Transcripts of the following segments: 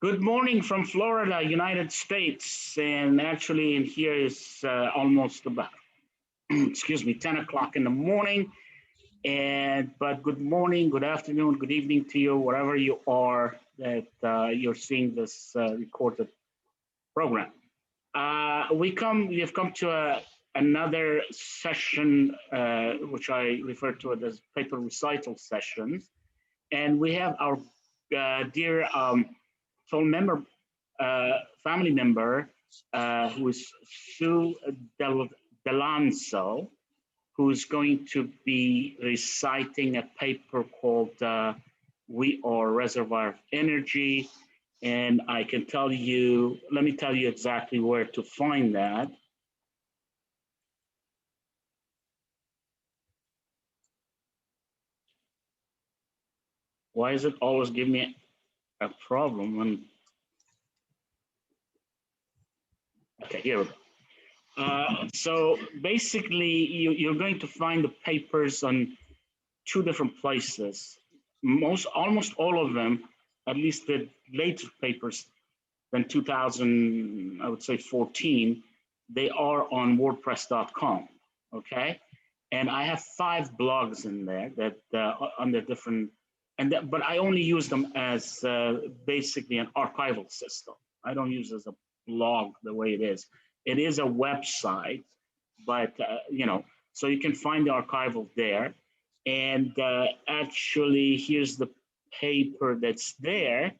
Good morning from Florida, United States. And actually, in here is almost about, excuse me, 10 o'clock in the morning. But good morning, good afternoon, good evening to you, wherever you are that you're seeing this recorded program. We have come to another session, which I refer to it as paper recital sessions. And we have our dear family member, who is Sue Dellanzo, who's going to be reciting a paper called We Are Reservoir of Energy. And I can tell you, let me tell you exactly where to find that. Why does it always give me a problem when, okay, here we go. So basically, you're going to find the papers on two different places. Almost all of them, at least the later papers than 2000, I would say 14, they are on WordPress.com. Okay, and I have 5 blogs in there that under different, but I only use them as basically an archival system. I don't use it as a blog the way it is. It is a website, but so you can find the archival there. And actually, here's the paper that's there.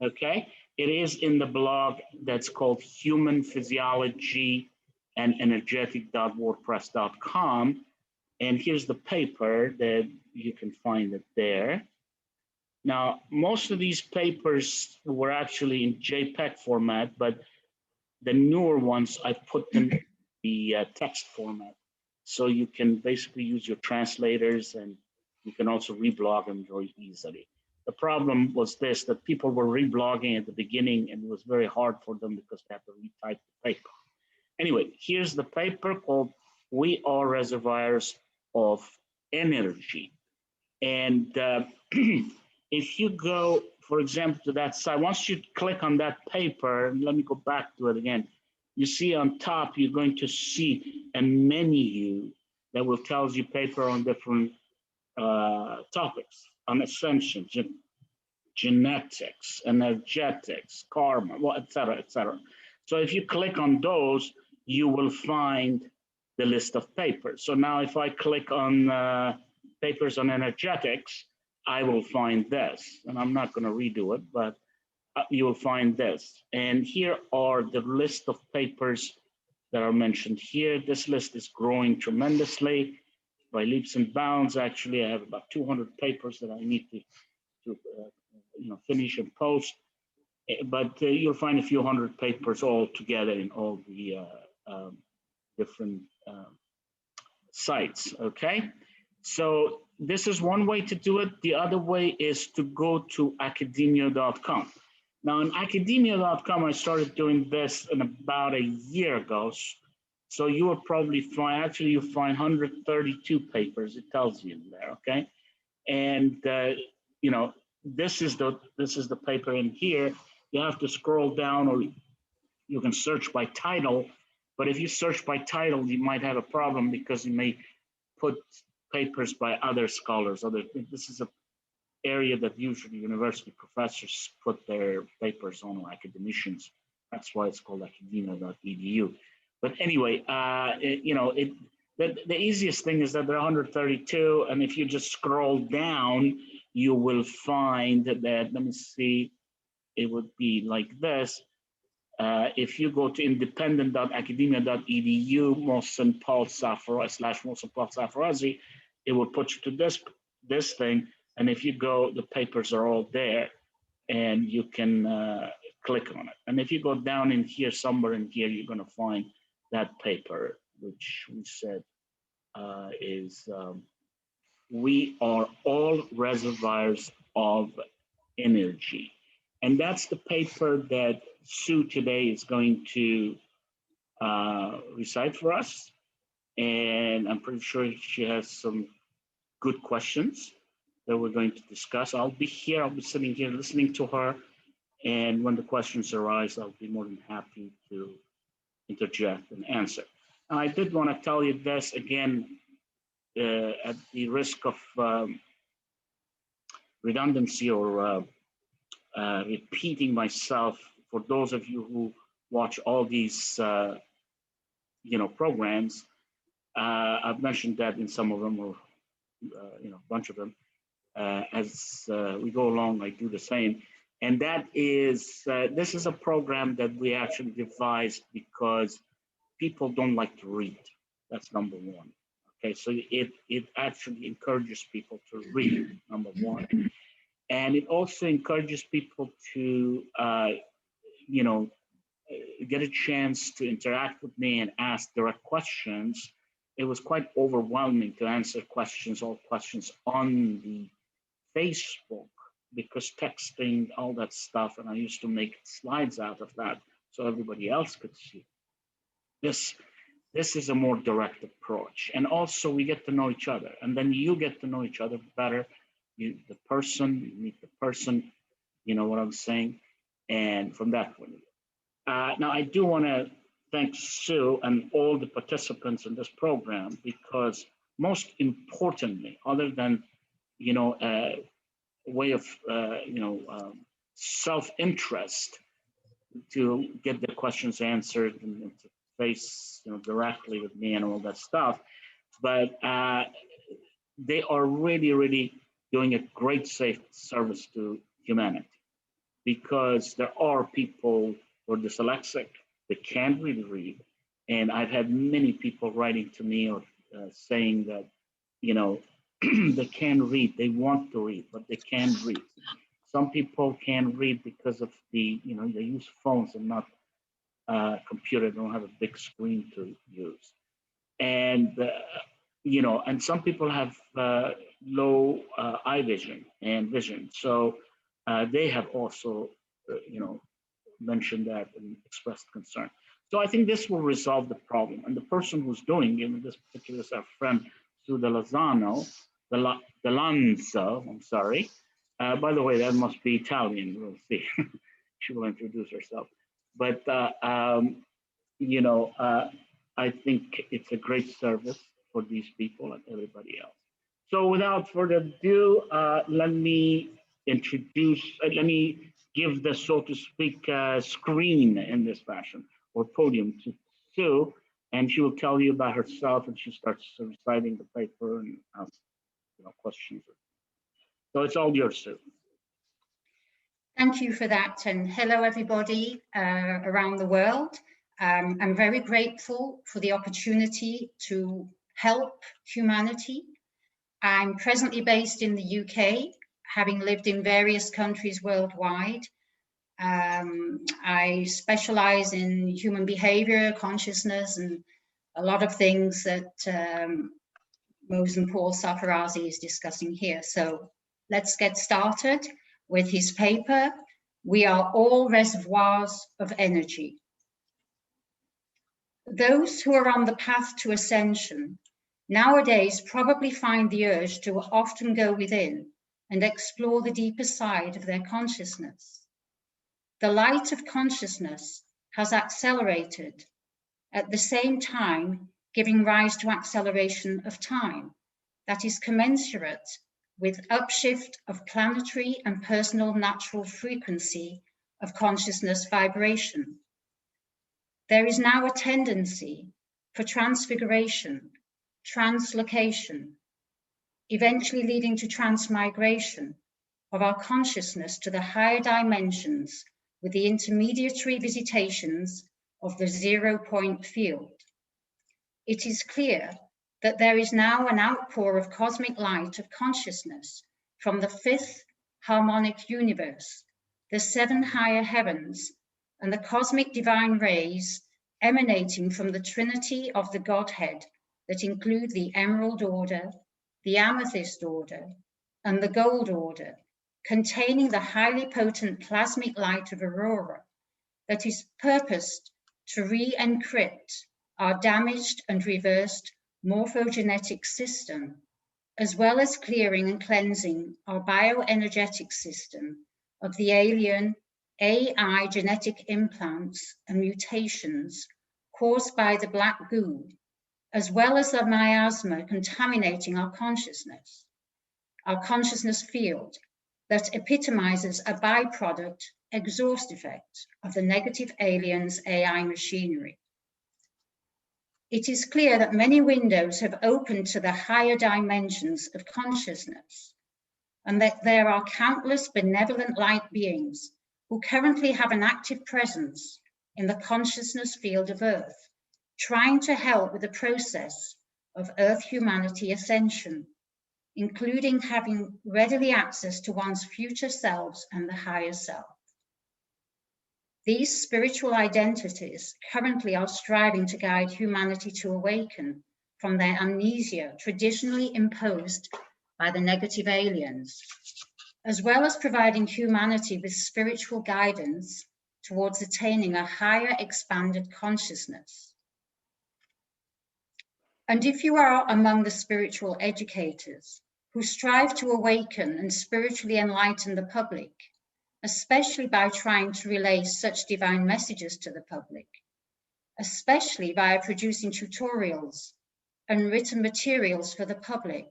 Okay, it is in the blog that's called Human Physiology and Energetic.wordpress.com. And here's the paper that you can find it there. Now, most of these papers were actually in JPEG format, but the newer ones, I put them in the text format. So you can basically use your translators, and you can also reblog them very easily. The problem was this, that people were reblogging at the beginning, and it was very hard for them because they had to retype the paper. Anyway, here's the paper called We Are Reservoirs of Energy. And if you go, for example, to that site, once you click on that paper, and let me go back to it again, you see on top, you're going to see a menu that will tell you paper on different topics, on ascension, genetics, energetics, karma, well, et cetera, et cetera. So if you click on those, you will find the list of papers. So now if I click on papers on energetics, I will find this, and I'm not going to redo it, but you will find this. And here are the list of papers that are mentioned here. This list is growing tremendously by leaps and bounds. Actually, I have about 200 papers that I need to finish and post. But you'll find a few hundred papers all together in all the different sites, okay? So this is one way to do it. The other way is to go to academia.com. Now, on academia.com, I started doing this in about a year ago. So you will probably find, actually, you find 132 papers. It tells you in there, okay? And this is the paper in here. You have to scroll down, or you can search by title. But if you search by title, you might have a problem because you may put papers by other scholars. This is an area that usually university professors put their papers on, or academicians. That's why it's called academia.edu. But anyway, the easiest thing is that there are 132, and if you just scroll down, you will find that, let me see, it would be like this. If you go to independent.academia.edu, Mohsen Paul Sarfarazi / Mohsen Paul Sarfarazi, it will put you to this thing. And if you go, the papers are all there, and you can click on it. And if you go down in here, somewhere in here, you're going to find that paper, which we said is We Are All Reservoirs of Energy. And that's the paper that Sue today is going to recite for us. And I'm pretty sure she has some good questions that we're going to discuss. I'll be sitting here listening to her. And when the questions arise, I'll be more than happy to interject and answer. Now, I did want to tell you this again, at the risk of redundancy or repeating myself. For those of you who watch all these, programs, I've mentioned that in some of them, or a bunch of them. As we go along, I do the same. And that is, this is a program that we actually devised because people don't like to read. That's number one. Okay, so it actually encourages people to read, number one. And it also encourages people to, get a chance to interact with me and ask direct questions. It was quite overwhelming to answer all questions on the Facebook, because texting, all that stuff, and I used to make slides out of that so everybody else could see. This is a more direct approach. And also we get to know each other, and then you get to know each other better. You meet the person, you know what I'm saying? And from that point of view. Now, I do want to thank Sue and all the participants in this program, because most importantly, other than, a way of, self-interest to get the questions answered and to face, directly with me and all that stuff, but they are really, really doing a great service to humanity, because there are people who are dyslexic, they can't really read. And I've had many people writing to me or saying that, they can read, they want to read, but they can't read. Some people can read because of the, they use phones and not computer, they don't have a big screen to use. And, and some people have low eye vision and vision. So they have also, mentioned that and expressed concern. So I think this will resolve the problem. And the person who's doing it, in this particular is our friend Sue Dellanzo, I'm sorry. By the way, that must be Italian. We'll see. She will introduce herself. But, I think it's a great service for these people and everybody else. So without further ado, let me give the, so to speak, screen in this fashion, or podium, to Sue, and she will tell you about herself, and she starts reciting the paper and asks, questions. So it's all yours, Sue. Thank you for that, and hello everybody around the world. I'm very grateful for the opportunity to help humanity. I'm presently based in the UK, having lived in various countries worldwide. I specialize in human behavior, consciousness, and a lot of things that Mohsen Paul Sarfarazi is discussing here. So let's get started with his paper, We Are All Reservoirs of Energy. Those who are on the path to ascension nowadays probably find the urge to often go within and explore the deeper side of their consciousness. The light of consciousness has accelerated, at the same time giving rise to acceleration of time that is commensurate with upshift of planetary and personal natural frequency of consciousness vibration. There is now a tendency for transfiguration, translocation, eventually leading to transmigration of our consciousness to the higher dimensions with the intermediary visitations of the 0 point field. It is clear that there is now an outpour of cosmic light of consciousness from the 5th harmonic universe, the 7 higher heavens, and the cosmic divine rays emanating from the Trinity of the Godhead that include the Emerald Order, the Amethyst Order, and the Gold Order, containing the highly potent plasmic light of Aurora that is purposed to re-encrypt our damaged and reversed morphogenetic system, as well as clearing and cleansing our bioenergetic system of the alien, AI genetic implants and mutations caused by the black goo, as well as the miasma contaminating our consciousness field that epitomizes a byproduct exhaust effect of the negative aliens' AI machinery. It is clear that many windows have opened to the higher dimensions of consciousness, and that there are countless benevolent light beings who currently have an active presence in the consciousness field of Earth, trying to help with the process of Earth humanity ascension, including having readily access to one's future selves and the higher self. These spiritual identities currently are striving to guide humanity to awaken from their amnesia traditionally imposed by the negative aliens, as well as providing humanity with spiritual guidance towards attaining a higher expanded consciousness. And if you are among the spiritual educators who strive to awaken and spiritually enlighten the public, especially by trying to relay such divine messages to the public, especially via producing tutorials and written materials for the public,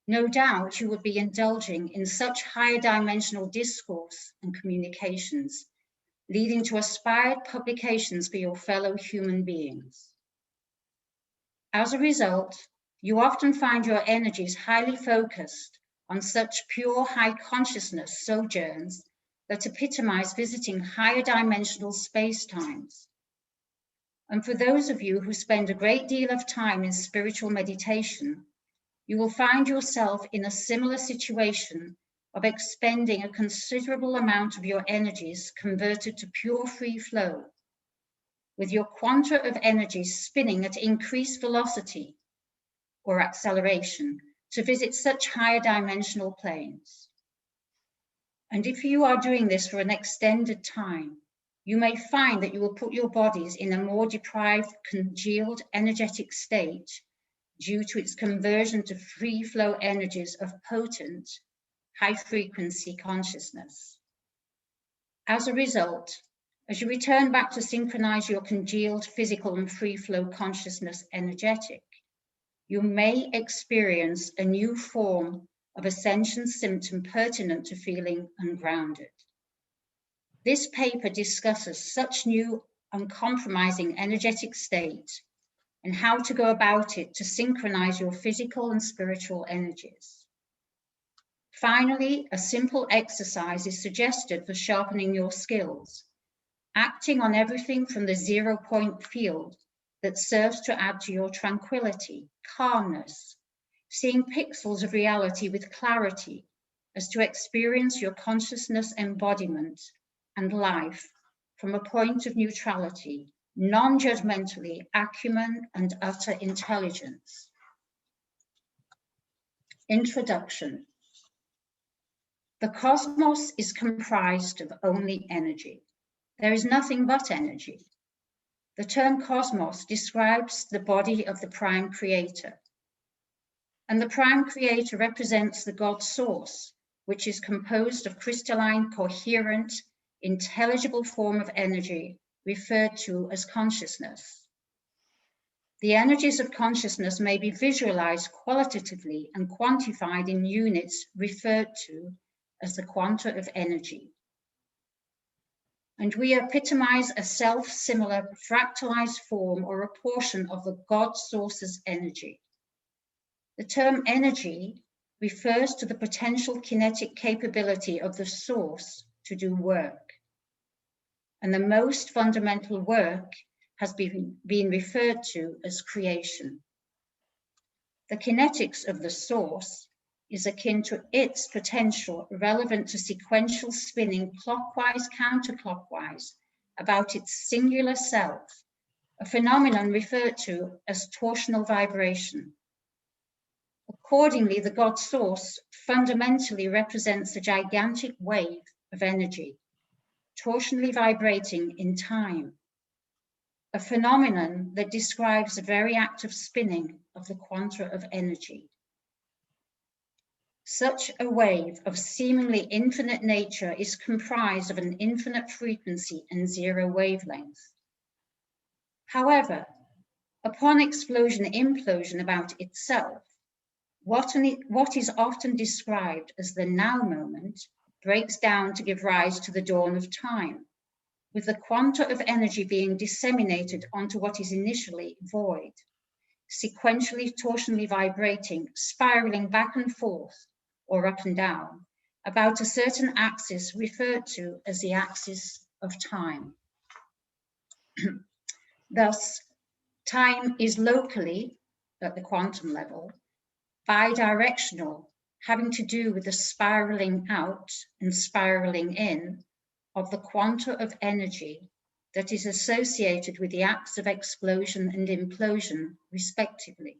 no doubt you would be indulging in such higher dimensional discourse and communications, leading to aspired publications for your fellow human beings. As a result, you often find your energies highly focused on such pure high consciousness sojourns that epitomize visiting higher dimensional space-times. And for those of you who spend a great deal of time in spiritual meditation, you will find yourself in a similar situation of expending a considerable amount of your energies converted to pure free flow, with your quanta of energy spinning at increased velocity or acceleration to visit such higher dimensional planes. And if you are doing this for an extended time, you may find that you will put your bodies in a more deprived, congealed energetic state due to its conversion to free flow energies of potent, high frequency consciousness. As a result, as you return back to synchronize your congealed physical and free flow consciousness energetic, you may experience a new form of ascension symptom pertinent to feeling ungrounded. This paper discusses such new uncompromising energetic state and how to go about it to synchronize your physical and spiritual energies. Finally, a simple exercise is suggested for sharpening your skills, acting on everything from the 0 point field that serves to add to your tranquility, calmness, seeing pixels of reality with clarity as to experience your consciousness embodiment and life from a point of neutrality, non-judgmentally, acumen and utter intelligence. Introduction. The cosmos is comprised of only energy. There is nothing but energy. The term cosmos describes the body of the prime creator. And the prime creator represents the God source, which is composed of crystalline, coherent, intelligible form of energy referred to as consciousness. The energies of consciousness may be visualized qualitatively and quantified in units referred to as the quanta of energy. And we epitomize a self-similar fractalized form or a portion of the God source's energy. The term energy refers to the potential kinetic capability of the source to do work. And the most fundamental work has been referred to as creation. The kinetics of the source is akin to its potential relevant to sequential spinning clockwise, counterclockwise about its singular self, a phenomenon referred to as torsional vibration. Accordingly, the God source fundamentally represents a gigantic wave of energy, torsionally vibrating in time, a phenomenon that describes the very act of spinning of the quanta of energy. Such a wave of seemingly infinite nature is comprised of an infinite frequency and zero wavelength. However, upon explosion-implosion about itself, what is often described as the now moment breaks down to give rise to the dawn of time, with the quanta of energy being disseminated onto what is initially void, sequentially torsionally vibrating, spiraling back and forth, or up and down, about a certain axis referred to as the axis of time. Thus, time is locally, at the quantum level, bidirectional, having to do with the spiraling out and spiraling in of the quanta of energy that is associated with the acts of explosion and implosion, respectively.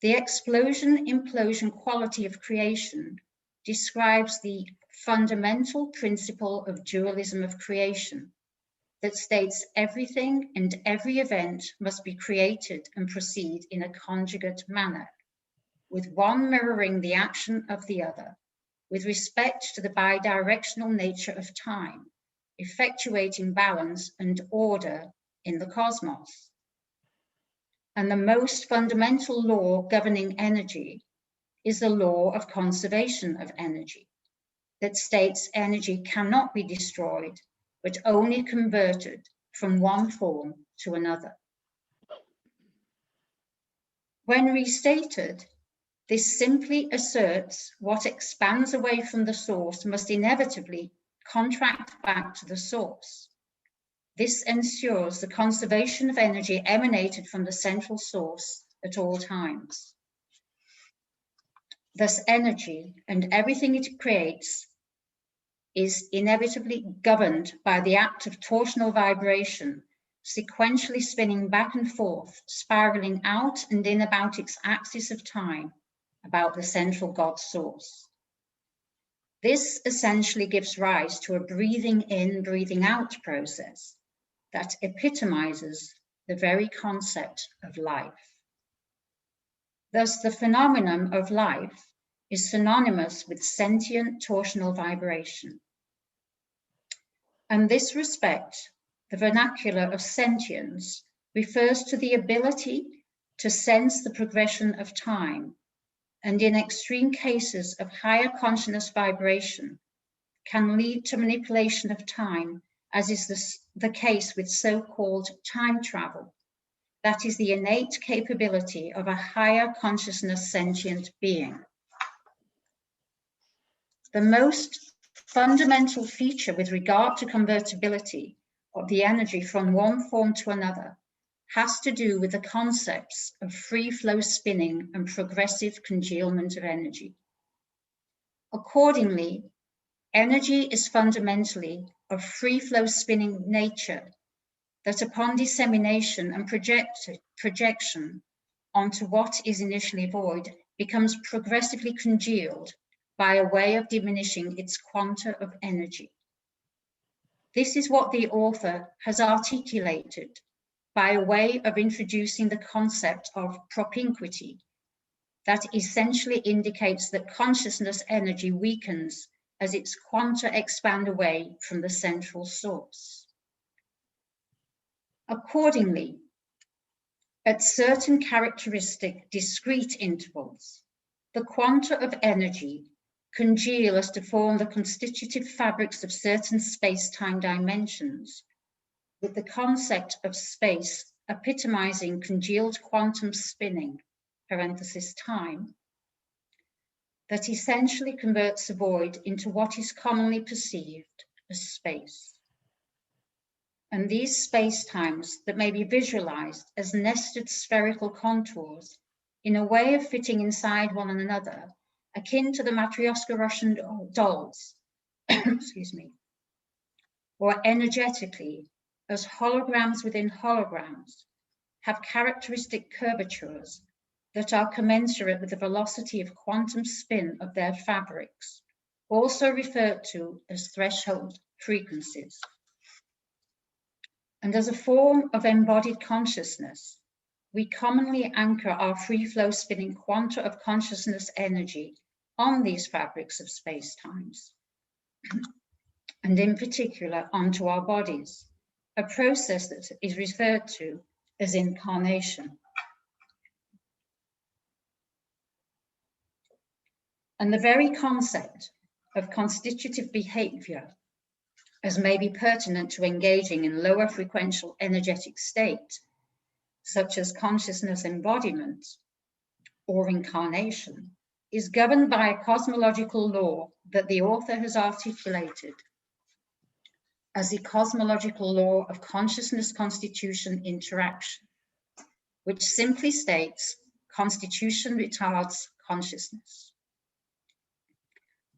The explosion-implosion quality of creation describes the fundamental principle of dualism of creation that states everything and every event must be created and proceed in a conjugate manner, with one mirroring the action of the other, with respect to the bidirectional nature of time, effectuating balance and order in the cosmos. And the most fundamental law governing energy is the law of conservation of energy, that states energy cannot be destroyed, but only converted from one form to another. When restated, this simply asserts what expands away from the source must inevitably contract back to the source. This ensures the conservation of energy emanated from the central source at all times. Thus, energy and everything it creates is inevitably governed by the act of torsional vibration, sequentially spinning back and forth, spiraling out and in about its axis of time, about the central God source. This essentially gives rise to a breathing in, breathing out process that epitomizes the very concept of life. Thus, the phenomenon of life is synonymous with sentient torsional vibration. In this respect, the vernacular of sentience refers to the ability to sense the progression of time, and in extreme cases of higher consciousness vibration, can lead to manipulation of time, as is the case with so-called time travel. That is the innate capability of a higher consciousness sentient being. The most fundamental feature with regard to convertibility of the energy from one form to another has to do with the concepts of free flow spinning and progressive congealment of energy. Accordingly, energy is fundamentally of free flow spinning nature that upon dissemination and projection onto what is initially void becomes progressively congealed by a way of diminishing its quanta of energy. This is what the author has articulated by a way of introducing the concept of propinquity that essentially indicates that consciousness energy weakens as its quanta expand away from the central source. Accordingly, at certain characteristic discrete intervals, the quanta of energy congeal as to form the constitutive fabrics of certain space-time dimensions, with the concept of space epitomizing congealed quantum spinning, parenthesis time, that essentially converts the void into what is commonly perceived as space. And these space-times that may be visualized as nested spherical contours in a way of fitting inside one another, akin to the Matryoshka Russian dolls, excuse me, or energetically as holograms within holograms, have characteristic curvatures that are commensurate with the velocity of quantum spin of their fabrics, also referred to as threshold frequencies. And as a form of embodied consciousness, we commonly anchor our free-flow spinning quanta of consciousness energy on these fabrics of space-times, and in particular onto our bodies, a process that is referred to as incarnation. And the very concept of constitutive behavior, as may be pertinent to engaging in lower frequential energetic state, such as consciousness embodiment or incarnation, is governed by a cosmological law that the author has articulated as the cosmological law of consciousness constitution interaction, which simply states constitution retards consciousness.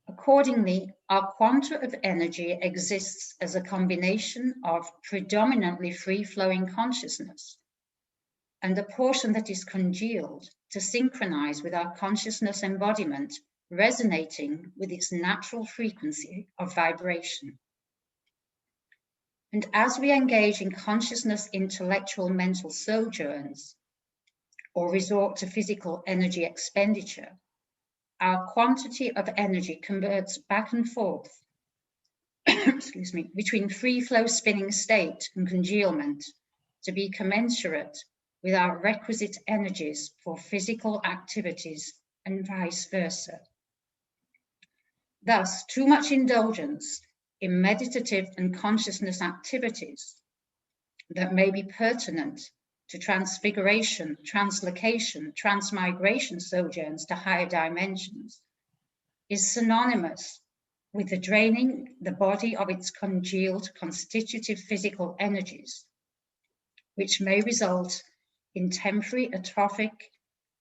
Accordingly, our quanta of energy exists as a combination of predominantly free-flowing consciousness and a portion that is congealed to synchronize with our consciousness embodiment, resonating with its natural frequency of vibration. And as we engage in consciousness intellectual mental sojourns or resort to physical energy expenditure, our quantity of energy converts back and forth excuse me, between free flow spinning state and congealment to be commensurate with our requisite energies for physical activities and vice versa. Thus, too much indulgence in meditative and consciousness activities that may be pertinent to transfiguration, translocation, transmigration sojourns to higher dimensions is synonymous with the draining the body of its congealed constitutive physical energies, which may result in temporary atrophic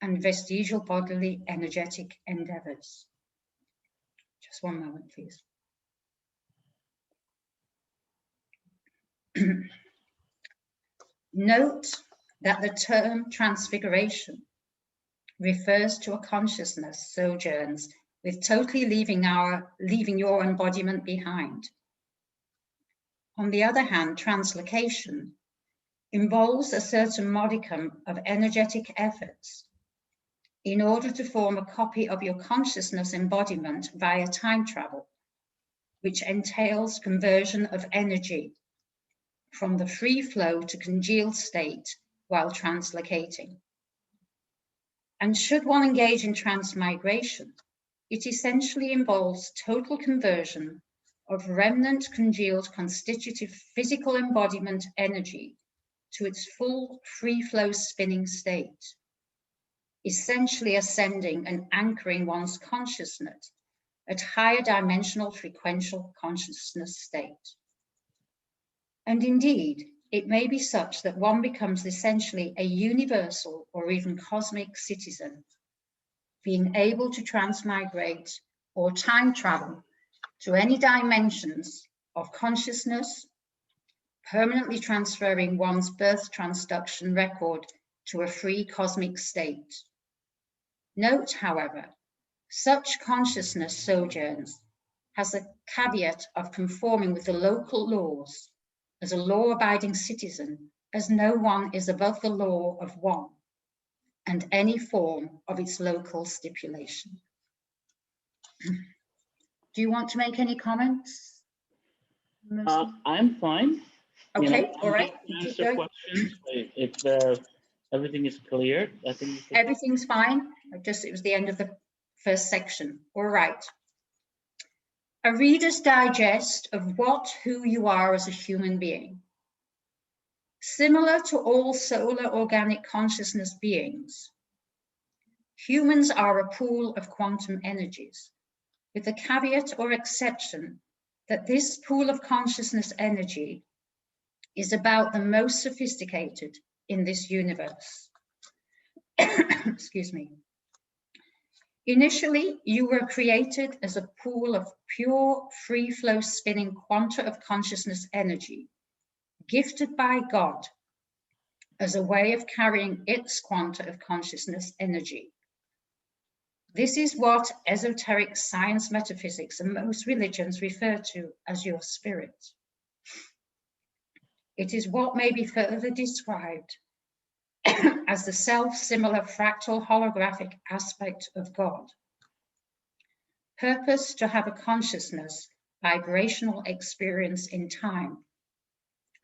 and vestigial bodily energetic endeavors. Just one moment, please. Note that the term transfiguration refers to a consciousness sojourns with totally leaving your embodiment behind. On the other hand, translocation involves a certain modicum of energetic efforts in order to form a copy of your consciousness embodiment via time travel, which entails conversion of energy from the free flow to congealed state while translocating. And should one engage in transmigration, it essentially involves total conversion of remnant congealed constitutive physical embodiment energy to its full free flow spinning state, essentially ascending and anchoring one's consciousness at higher dimensional frequential consciousness state. And indeed, it may be such that one becomes essentially a universal or even cosmic citizen, being able to transmigrate or time travel to any dimensions of consciousness, permanently transferring one's birth transduction record to a free cosmic state. Note, however, such consciousness sojourns has a caveat of conforming with the local laws as a law-abiding citizen, as no one is above the law of one and any form of its local stipulation. Do you want to make any comments? I'm fine. Okay, all right. Answer questions if everything is clear. I think everything's fine. It was the end of the first section. All right. A Reader's Digest of who you are as a human being. Similar to all solar organic consciousness beings, humans are a pool of quantum energies, with the caveat or exception that this pool of consciousness energy is about the most sophisticated in this universe. Excuse me. Initially, you were created as a pool of pure, free-flow spinning quanta of consciousness energy, gifted by God as a way of carrying its quanta of consciousness energy. This is what esoteric science, metaphysics, and most religions refer to as your spirit. It is what may be further described as the self-similar fractal holographic aspect of God. Purpose to have a consciousness, vibrational experience in time,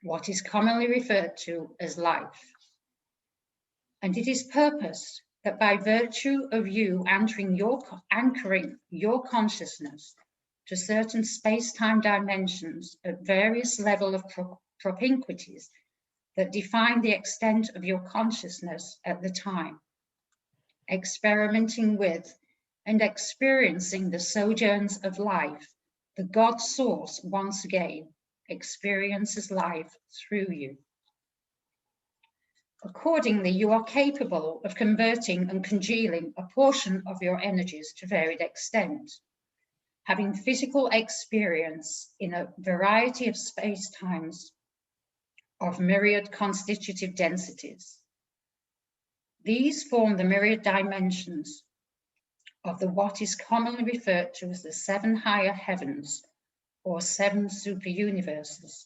what is commonly referred to as life. And it is purpose that by virtue of you anchoring your consciousness to certain space-time dimensions at various levels of propinquities that define the extent of your consciousness at the time, experimenting with and experiencing the sojourns of life, the God source once again experiences life through you. Accordingly, you are capable of converting and congealing a portion of your energies to varied extent, having physical experience in a variety of space-times of myriad constitutive densities. These form the myriad dimensions of the what is commonly referred to as the 7 higher heavens or 7 super universes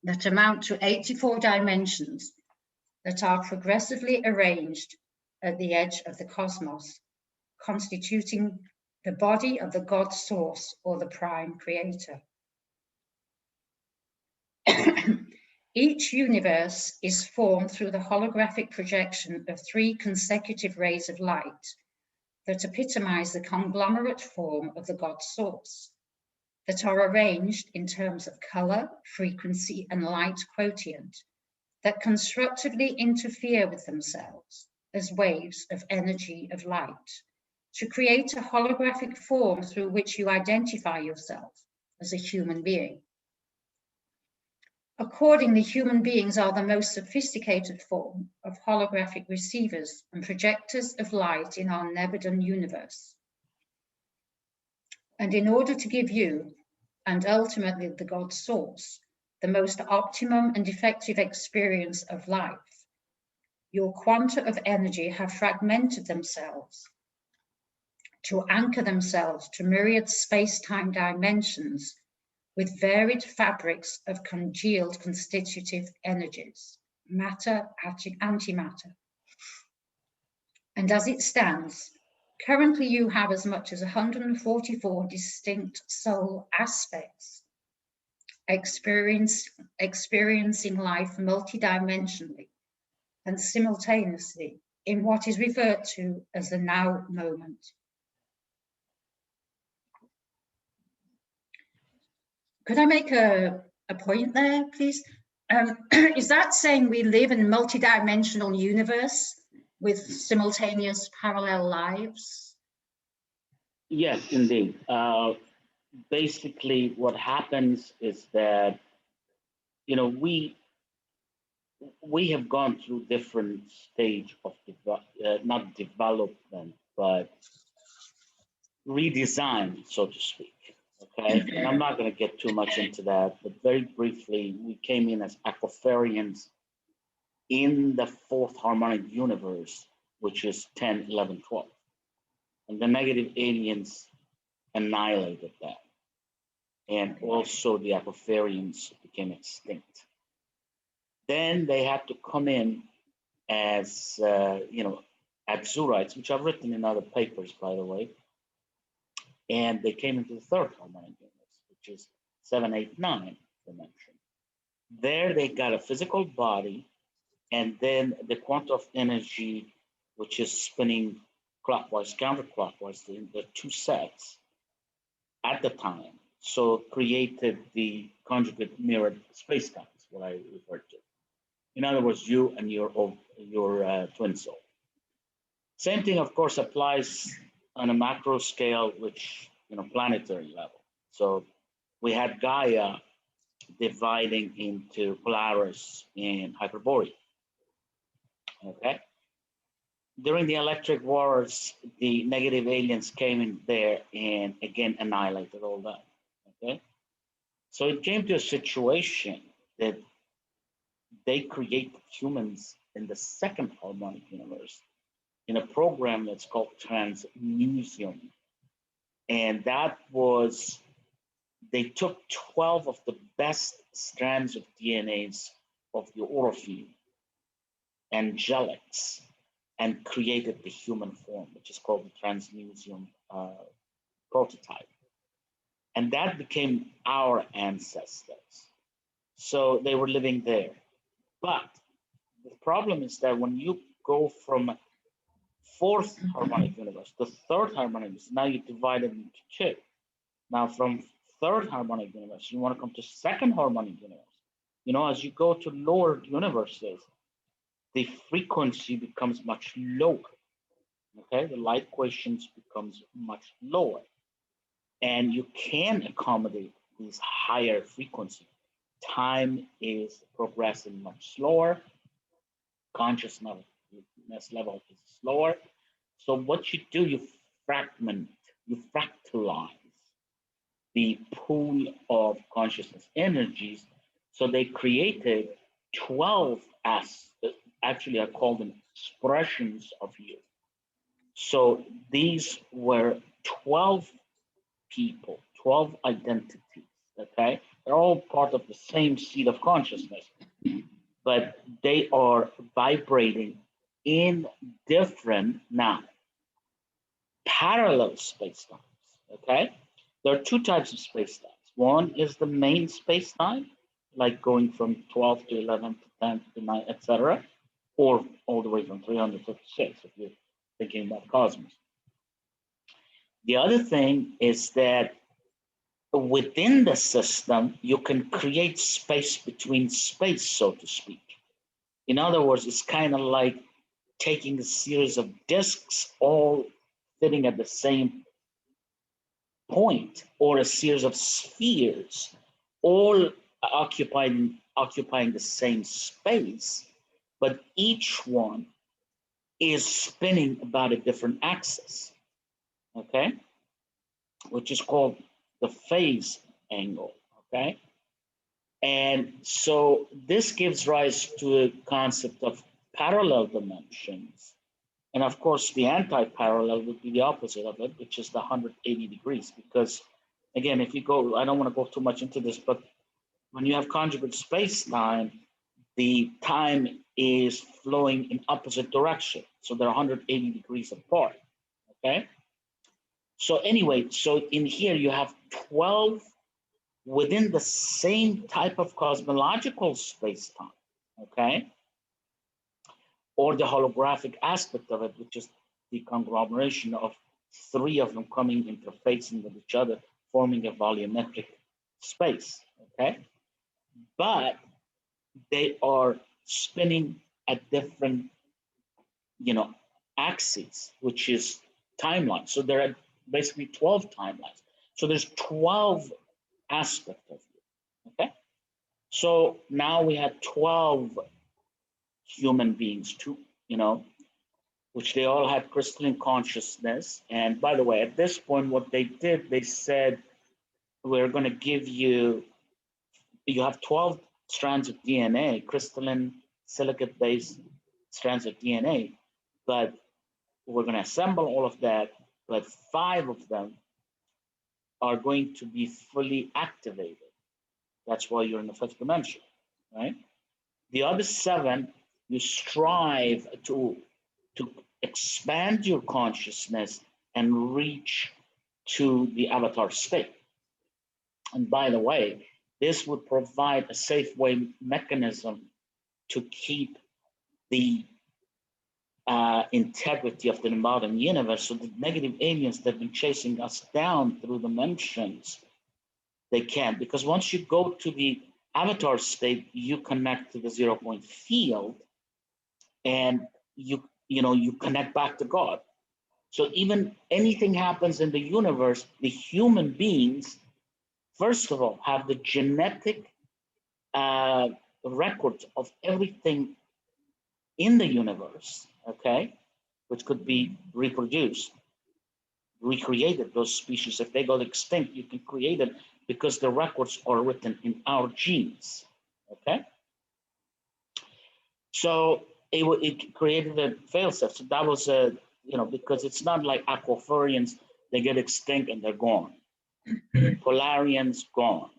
that amount to 84 dimensions that are progressively arranged at the edge of the cosmos, constituting the body of the God source or the prime creator. Each universe is formed through the holographic projection of 3 consecutive rays of light that epitomize the conglomerate form of the God source, that are arranged in terms of color, frequency, and light quotient, that constructively interfere with themselves as waves of energy of light to create a holographic form through which you identify yourself as a human being. Accordingly, human beings are the most sophisticated form of holographic receivers and projectors of light in our Nebudan universe. And in order to give you, and ultimately the God source, the most optimum and effective experience of life, your quanta of energy have fragmented themselves to anchor themselves to myriad space-time dimensions with varied fabrics of congealed constitutive energies, matter, antimatter. And as it stands, currently you have as much as 144 distinct soul aspects, experiencing life multidimensionally and simultaneously in what is referred to as the now moment. Could I make a point there, please? Is that saying we live in a multidimensional universe with simultaneous parallel lives? Yes, indeed. Basically, what happens is that, you know, we have gone through different stage of not development, but redesign, so to speak. Okay, and I'm not going to get too much into that, but very briefly, we came in as aquafarians in the 4th harmonic universe, which is 10, 11, 12. And the negative aliens annihilated that. And also the aquafarians became extinct. Then they had to come in as, Absurites, which I've written in other papers, by the way. And they came into the 3rd harmonic universe, which is 7, 8, 9 dimension. There they got a physical body, and then the quantum of energy, which is spinning clockwise, counterclockwise, the 2 sets at the time. So created the conjugate mirrored space-time, is what I referred to. In other words, you and your twin soul. Same thing, of course, applies on a macro scale, which, planetary level. So we had Gaia dividing into Polaris and Hyperborea. Okay. During the electric wars, the negative aliens came in there and again annihilated all that. Okay. So it came to a situation that they created humans in the 2nd harmonic universe in a program that's called Transmuseum. And that was, they took 12 of the best strands of DNAs of the Orpheum angelics and created the human form, which is called the transmusium prototype. And that became our ancestors. So they were living there. But the problem is that when you go from fourth harmonic universe to third harmonic universe, now you divide it into two. Now from third harmonic universe, you want to come to second harmonic universe. You know, as you go to lower universes, the frequency becomes much lower. Okay, the light quotients becomes much lower. And you can accommodate these higher frequencies. Time is progressing much slower. Consciousness level is slower. So what you do, you fragment, you fractalize the pool of consciousness energies. So they created 12 actually I call them expressions of you. So these were 12 people, 12 identities, okay? They're all part of the same seed of consciousness, but they are vibrating in different, now, parallel space-times, okay? There are two types of space-times. One is the main space-time, like going from 12 to 11 to 10 to 9, etc., or all the way from 356, if you're thinking about cosmos. The other thing is that within the system, you can create space between space, so to speak. In other words, it's kind of like taking a series of disks all sitting at the same point, or a series of spheres all occupying the same space, but each one is spinning about a different axis, okay, which is called the phase angle, okay? And so this gives rise to a concept of parallel dimensions. And of course, the anti-parallel would be the opposite of it, which is the 180 degrees. Because again, if you go, I don't want to go too much into this, but when you have conjugate space-time, the time is flowing in opposite direction. So they're 180 degrees apart, okay? So anyway, so in here you have 12 within the same type of cosmological space-time, okay? Or the holographic aspect of it, which is the conglomeration of three of them coming interfacing with each other, forming a volumetric space, okay? But they are spinning at different, axes, which is timelines. So there are basically 12 timelines. So there's 12 aspects of it, okay? So now we have 12 human beings too, which they all had crystalline consciousness. And by the way, at this point, what they did, they said, we're going to give you have 12 strands of DNA, crystalline silicate-based strands of DNA, but we're going to assemble all of that, but 5 of them are going to be fully activated. That's why you're in the 5th dimension, right? The other 7, you strive to expand your consciousness and reach to the avatar state. And by the way, this would provide a safe way mechanism to keep the integrity of the modern universe. So the negative aliens that have been chasing us down through dimensions, they can't. Because once you go to the avatar state, you connect to the 0-point field, and you connect back to God. So even anything happens in the universe, the human beings, first of all, have the genetic records of everything in the universe, okay, which could be reproduced, recreated. Those species, if they go extinct, you can create it because the records are written in our genes, okay? So it created a failsafe. So that was because it's not like aquafarians, they get extinct and they're gone. Polarians gone,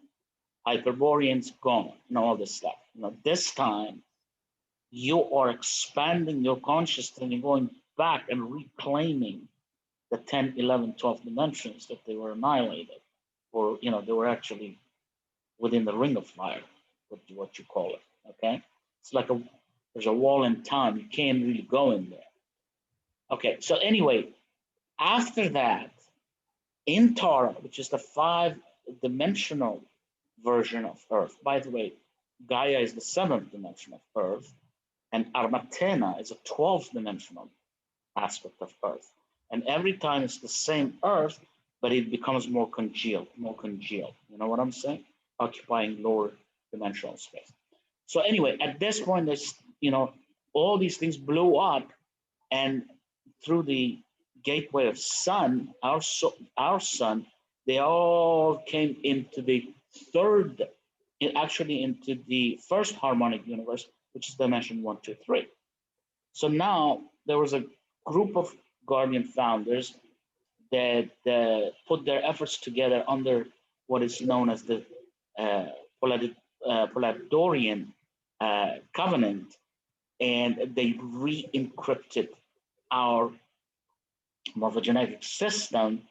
Hyperboreans gone, and all this stuff. This time you are expanding your consciousness and you're going back and reclaiming the 10, 11, 12 dimensions that they were annihilated, or they were actually within the ring of fire, what you call it. Okay, it's like there's a wall in time. You can't really go in there. Okay, so anyway, after that, in Tara, which is the 5-dimensional version of Earth. By the way, Gaia is the 7th dimension of Earth, and Armatena is a 12th dimensional aspect of Earth. And every time it's the same Earth, but it becomes more congealed. You know what I'm saying? Occupying lower dimensional space. So anyway, at this point, there's, all these things blew up, and through the gateway of sun, our sun, they all came into the into the first harmonic universe, which is dimension 1, 2, 3. So now there was a group of Guardian founders that put their efforts together under what is known as the Pleiadian covenant, and they re-encrypted our morphogenetic system.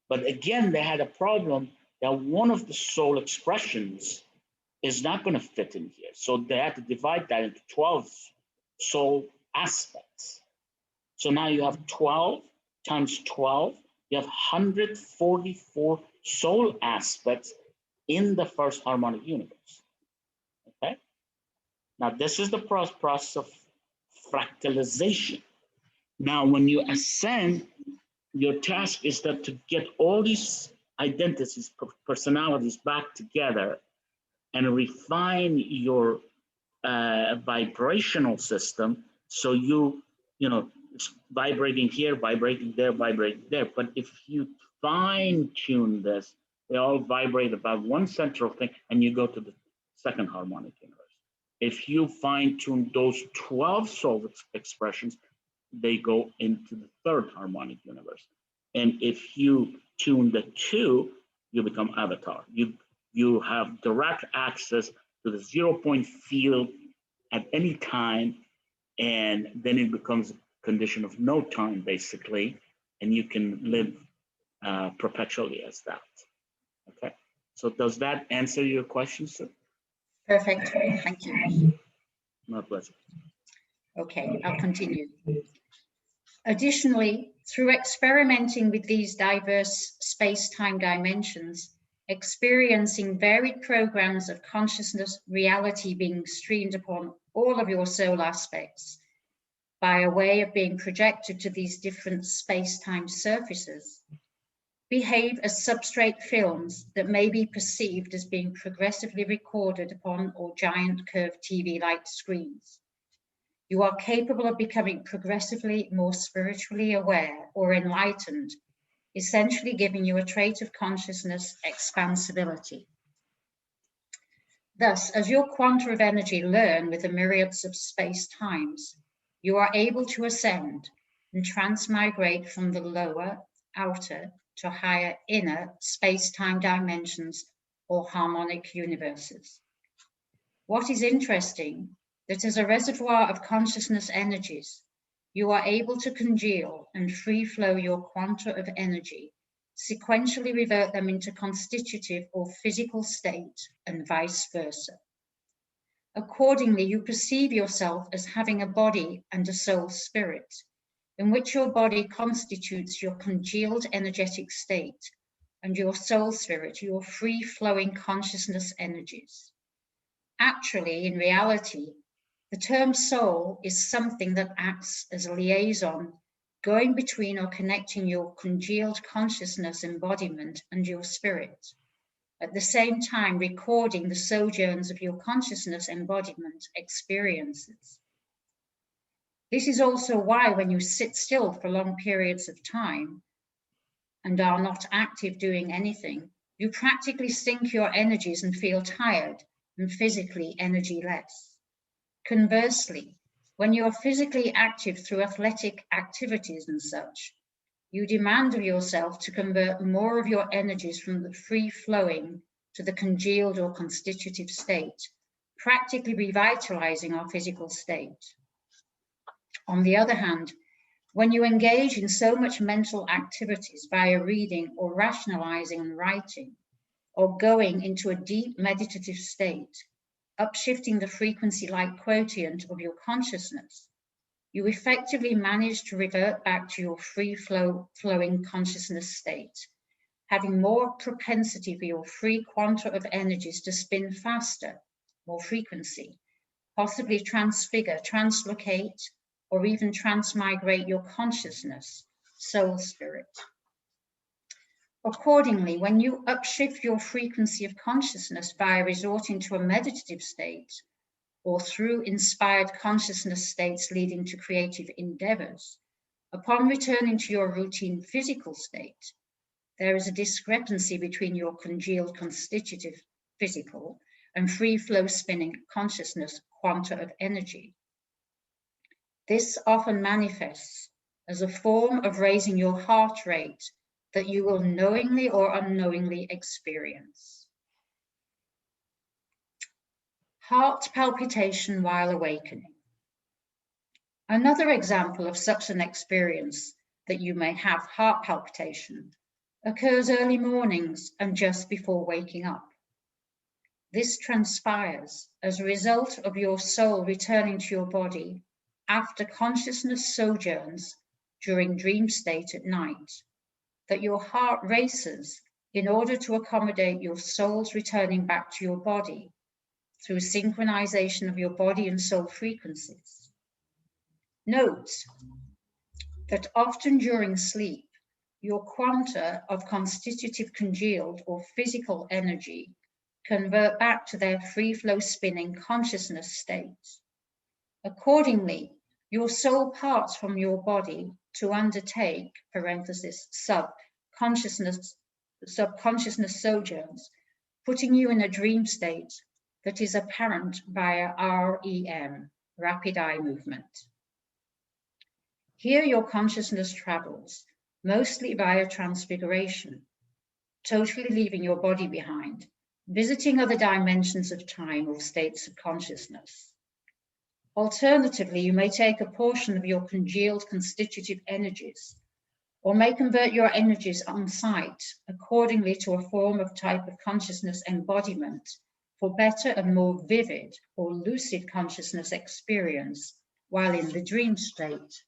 But again, they had a problem that one of the soul expressions is not going to fit in here. So they had to divide that into 12 soul aspects. So now you have 12 times 12. You have 144 soul aspects in the first harmonic universe. Okay? Now, this is the process of fractalization. Now, when you ascend, your task is that to get all these identities, personalities back together and refine your vibrational system. So it's vibrating here, vibrating there, vibrating there. But if you fine tune this, they all vibrate about one central thing, and you go to the second harmonic universe. If you fine tune those 12 soul expressions, they go into the third harmonic universe. And if you tune the 2, you become avatar. You have direct access to the 0-point field at any time, and then it becomes a condition of no time, basically, and you can live perpetually as that. Okay, so does that answer your question, sir? Perfect, thank you. My pleasure. Okay, I'll continue. Additionally, through experimenting with these diverse space-time dimensions, experiencing varied programs of consciousness reality being streamed upon all of your soul aspects by a way of being projected to these different space-time surfaces, behave as substrate films that may be perceived as being progressively recorded upon or giant curved TV-like screens. You are capable of becoming progressively more spiritually aware or enlightened, essentially giving you a trait of consciousness expansibility. Thus, as your quanta of energy learn with the myriads of space-times, you are able to ascend and transmigrate from the lower, outer, to higher, inner space-time dimensions or harmonic universes. What is interesting, that as a reservoir of consciousness energies, you are able to congeal and free flow your quanta of energy, sequentially revert them into constitutive or physical state, and vice versa. Accordingly, you perceive yourself as having a body and a soul spirit, in which your body constitutes your congealed energetic state, and your soul spirit, your free-flowing consciousness energies. Actually, in reality, the term soul is something that acts as a liaison, going between or connecting your congealed consciousness embodiment and your spirit, at the same time recording the sojourns of your consciousness embodiment experiences. This is also why when you sit still for long periods of time and are not active doing anything, you practically sink your energies and feel tired and physically energy-less. Conversely, when you are physically active through athletic activities and such, you demand of yourself to convert more of your energies from the free-flowing to the congealed or constitutive state, practically revitalizing our physical state. On the other hand, when you engage in so much mental activities via reading or rationalizing and writing, or going into a deep meditative state, upshifting the frequency-like quotient of your consciousness, you effectively manage to revert back to your free-flowing consciousness state, having more propensity for your free quanta of energies to spin faster, more frequency, possibly transfigure, translocate, or even transmigrate your consciousness, soul spirit. Accordingly, when you upshift your frequency of consciousness by resorting to a meditative state, or through inspired consciousness states leading to creative endeavors, upon returning to your routine physical state, there is a discrepancy between your congealed constitutive physical and free flow spinning consciousness quanta of energy. This often manifests as a form of raising your heart rate that you will knowingly or unknowingly experience. Heart palpitation while awakening. Another example of such an experience that you may have heart palpitation occurs early mornings and just before waking up. This transpires as a result of your soul returning to your body after consciousness sojourns during dream state at night, that your heart races in order to accommodate your soul's returning back to your body through synchronization of your body and soul frequencies. Note that often during sleep, your quanta of constitutive congealed or physical energy convert back to their free flow spinning consciousness states. Accordingly, your soul parts from your body to undertake, parenthesis, subconsciousness sojourns, putting you in a dream state that is apparent via REM, rapid eye movement. Here your consciousness travels, mostly via transfiguration, totally leaving your body behind, visiting other dimensions of time or states of consciousness. Alternatively, you may take a portion of your congealed constitutive energies, or may convert your energies on site accordingly to a form of type of consciousness embodiment for better and more vivid or lucid consciousness experience while in the dream state.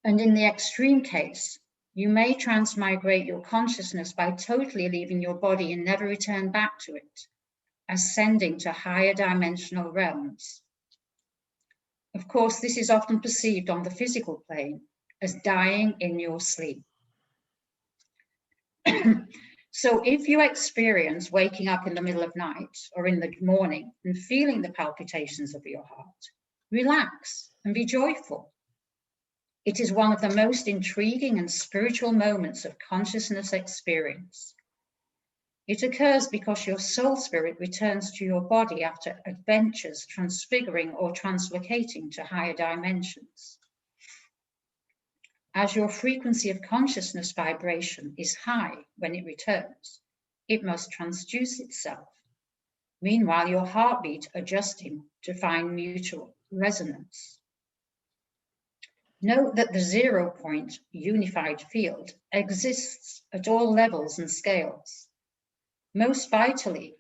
And in the extreme case, you may transmigrate your consciousness by totally leaving your body and never return back to it, ascending to higher dimensional realms. Of course, this is often perceived on the physical plane as dying in your sleep. So if you experience waking up in the middle of night or in the morning and feeling the palpitations of your heart, relax and be joyful. It is one of the most intriguing and spiritual moments of consciousness experience. It occurs because your soul spirit returns to your body after adventures transfiguring or translocating to higher dimensions. As your frequency of consciousness vibration is high when it returns, it must transduce itself. Meanwhile, your heartbeat adjusting to find mutual resonance. Note that the 0 point unified field exists at all levels and scales. Most vitally,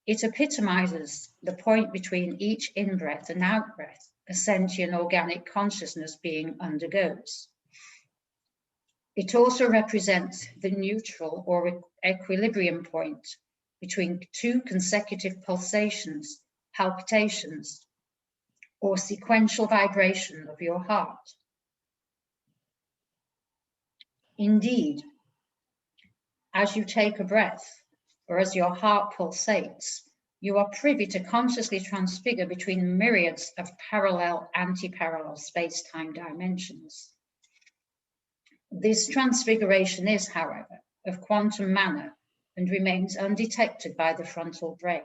it epitomizes the point between each in-breath and out-breath a sentient organic consciousness being undergoes. It also represents the neutral or equilibrium point between 2 consecutive pulsations, palpitations, or sequential vibration of your heart. Indeed, as you take a breath, or as your heart pulsates, you are privy to consciously transfigure between myriads of parallel, anti-parallel space-time dimensions. This transfiguration is, however, of quantum manner and remains undetected by the frontal brain.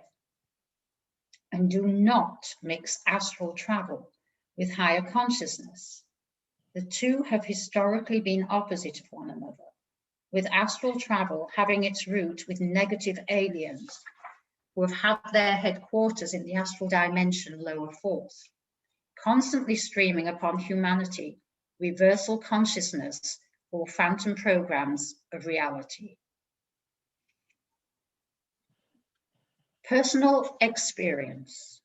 And do not mix astral travel with higher consciousness. The two have historically been opposite of one another, with astral travel having its root with negative aliens who have had their headquarters in the astral dimension lower fourth, constantly streaming upon humanity reversal consciousness or phantom programs of reality. Personal experience.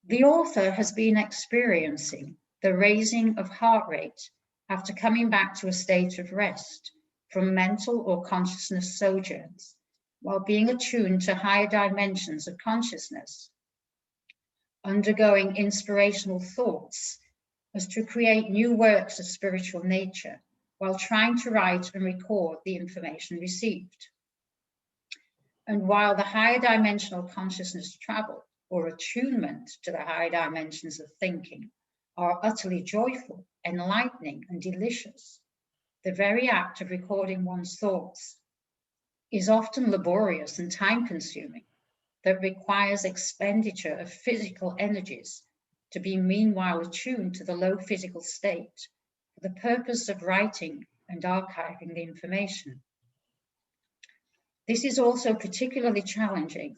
The author has been experiencing the raising of heart rate after coming back to a state of rest from mental or consciousness sojourns, while being attuned to higher dimensions of consciousness, undergoing inspirational thoughts as to create new works of spiritual nature, while trying to write and record the information received. And while the higher dimensional consciousness travel or attunement to the higher dimensions of thinking are utterly joyful, enlightening, and delicious, the very act of recording one's thoughts is often laborious and time-consuming, that requires expenditure of physical energies to be meanwhile attuned to the low physical state for the purpose of writing and archiving the information. This is also particularly challenging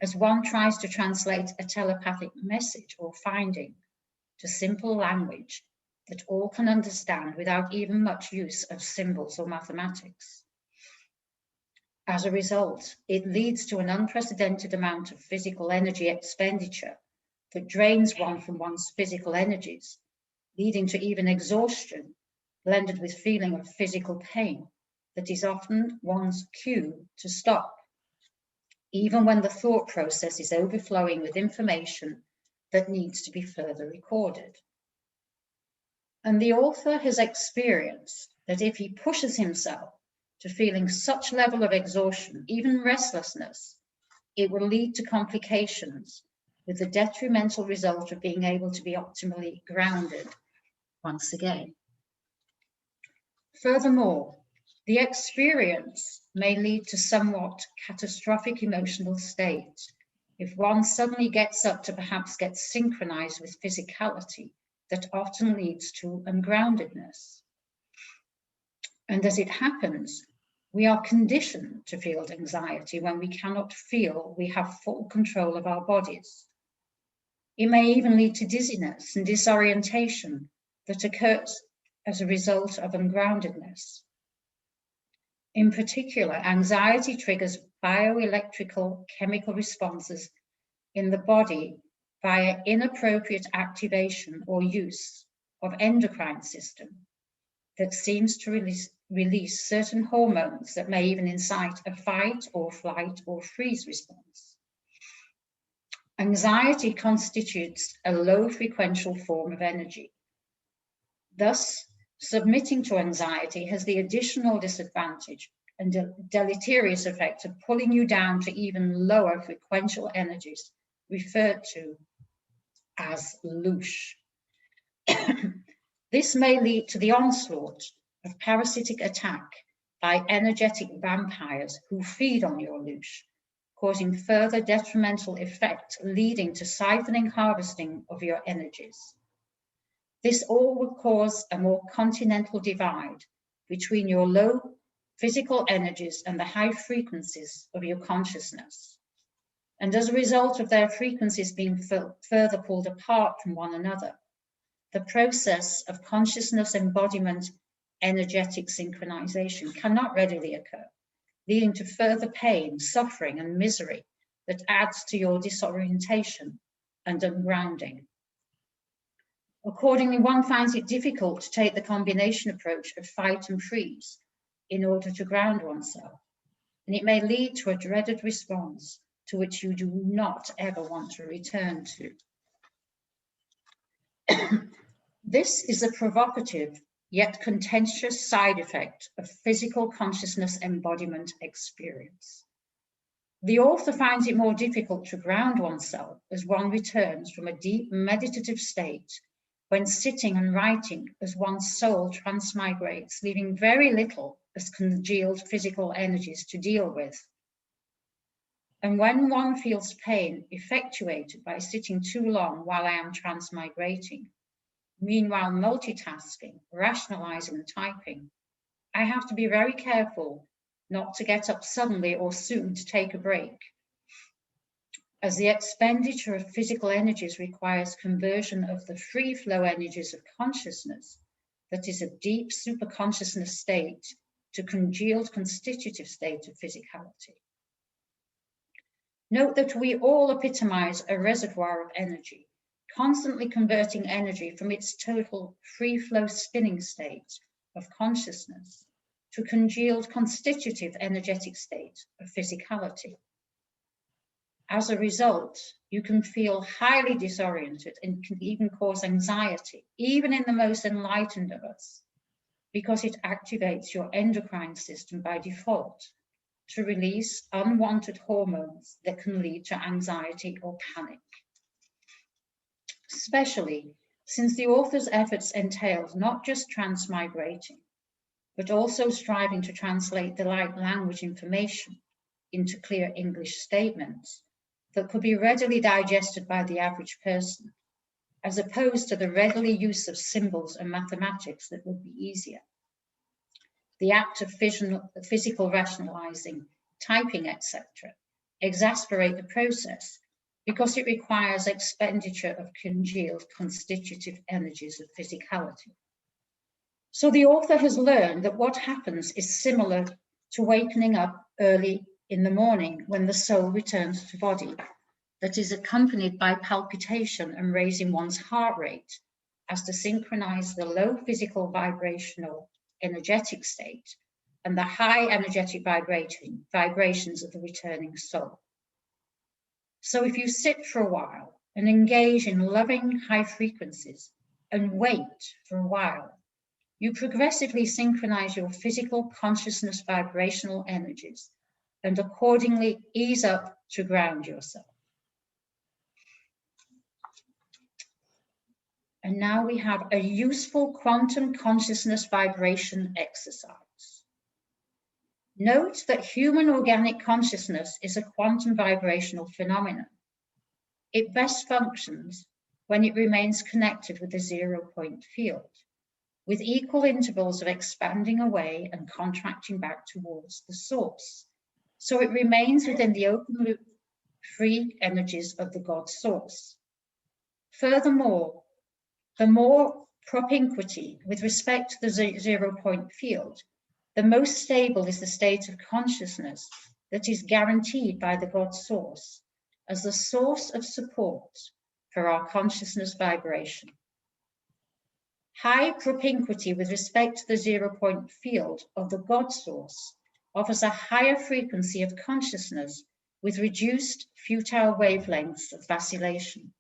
as one tries to translate a telepathic message or finding to simple language that all can understand without even much use of symbols or mathematics. As a result, it leads to an unprecedented amount of physical energy expenditure that drains one from one's physical energies, leading to even exhaustion, blended with feeling of physical pain that is often one's cue to stop, even when the thought process is overflowing with information that needs to be further recorded. And the author has experienced that if he pushes himself to feeling such level of exhaustion, even restlessness, it will lead to complications with the detrimental result of being able to be optimally grounded once again. Furthermore, the experience may lead to somewhat catastrophic emotional state if one suddenly gets up to perhaps get synchronized with physicality that often leads to ungroundedness. And as it happens, we are conditioned to feel anxiety when we cannot feel we have full control of our bodies. It may even lead to dizziness and disorientation that occurs as a result of ungroundedness. In particular, anxiety triggers bio-electrical chemical responses in the body via inappropriate activation or use of endocrine system that seems to release certain hormones that may even incite a fight or flight or freeze response. Anxiety constitutes a low frequential form of energy. Thus, submitting to anxiety has the additional disadvantage and deleterious effect of pulling you down to even lower frequential energies, referred to as louche. This may lead to the onslaught of parasitic attack by energetic vampires who feed on your louche, causing further detrimental effect, leading to siphoning, harvesting of your energies. This all will cause a more continental divide between your low physical energies and the high frequencies of your consciousness. And as a result of their frequencies being further pulled apart from one another, the process of consciousness embodiment energetic synchronization cannot readily occur, leading to further pain, suffering, and misery that adds to your disorientation and ungrounding. Accordingly, one finds it difficult to take the combination approach of fight and freeze in order to ground oneself, and it may lead to a dreaded response to which you do not ever want to return to. This is a provocative yet contentious side effect of physical consciousness embodiment experience. The author finds it more difficult to ground oneself as one returns from a deep meditative state when sitting and writing as one's soul transmigrates, leaving very little as congealed physical energies to deal with. And when one feels pain effectuated by sitting too long while I am transmigrating, meanwhile multitasking, rationalizing, and typing, I have to be very careful not to get up suddenly or soon to take a break. as the expenditure of physical energies requires conversion of the free flow energies of consciousness, that is a deep superconsciousness state, to congealed constitutive state of physicality. Note that we all epitomize a reservoir of energy, constantly converting energy from its total free flow spinning state of consciousness to congealed constitutive energetic state of physicality. As a result, you can feel highly disoriented and can even cause anxiety, even in the most enlightened of us, because it activates your endocrine system by default to release unwanted hormones that can lead to anxiety or panic. Especially since the author's efforts entailed not just transmigrating, but also striving to translate the light language information into clear English statements that could be readily digested by the average person, as opposed to the readily use of symbols and mathematics that would be easier. The act of physical rationalizing, typing, etc., exasperate the process because it requires expenditure of congealed constitutive energies of physicality. So the author has learned that what happens is similar to wakening up early in the morning when the soul returns to body, that is accompanied by palpitation and raising one's heart rate as to synchronize the low physical vibrational energetic state and the high energetic vibrations of the returning soul. So if you sit for a while and engage in loving high frequencies and wait for a while, you progressively synchronize your physical consciousness vibrational energies and accordingly ease up to ground yourself. And now we have a useful quantum consciousness vibration exercise. Note that human organic consciousness is a quantum vibrational phenomenon. It best functions when it remains connected with the 0-point field, with equal intervals of expanding away and contracting back towards the source. So it remains within the open loop free energies of the God source. Furthermore, the more propinquity with respect to the 0-point field, the most stable is the state of consciousness that is guaranteed by the God source as the source of support for our consciousness vibration. High propinquity with respect to the 0-point field of the God source offers a higher frequency of consciousness with reduced futile wavelengths of vacillation.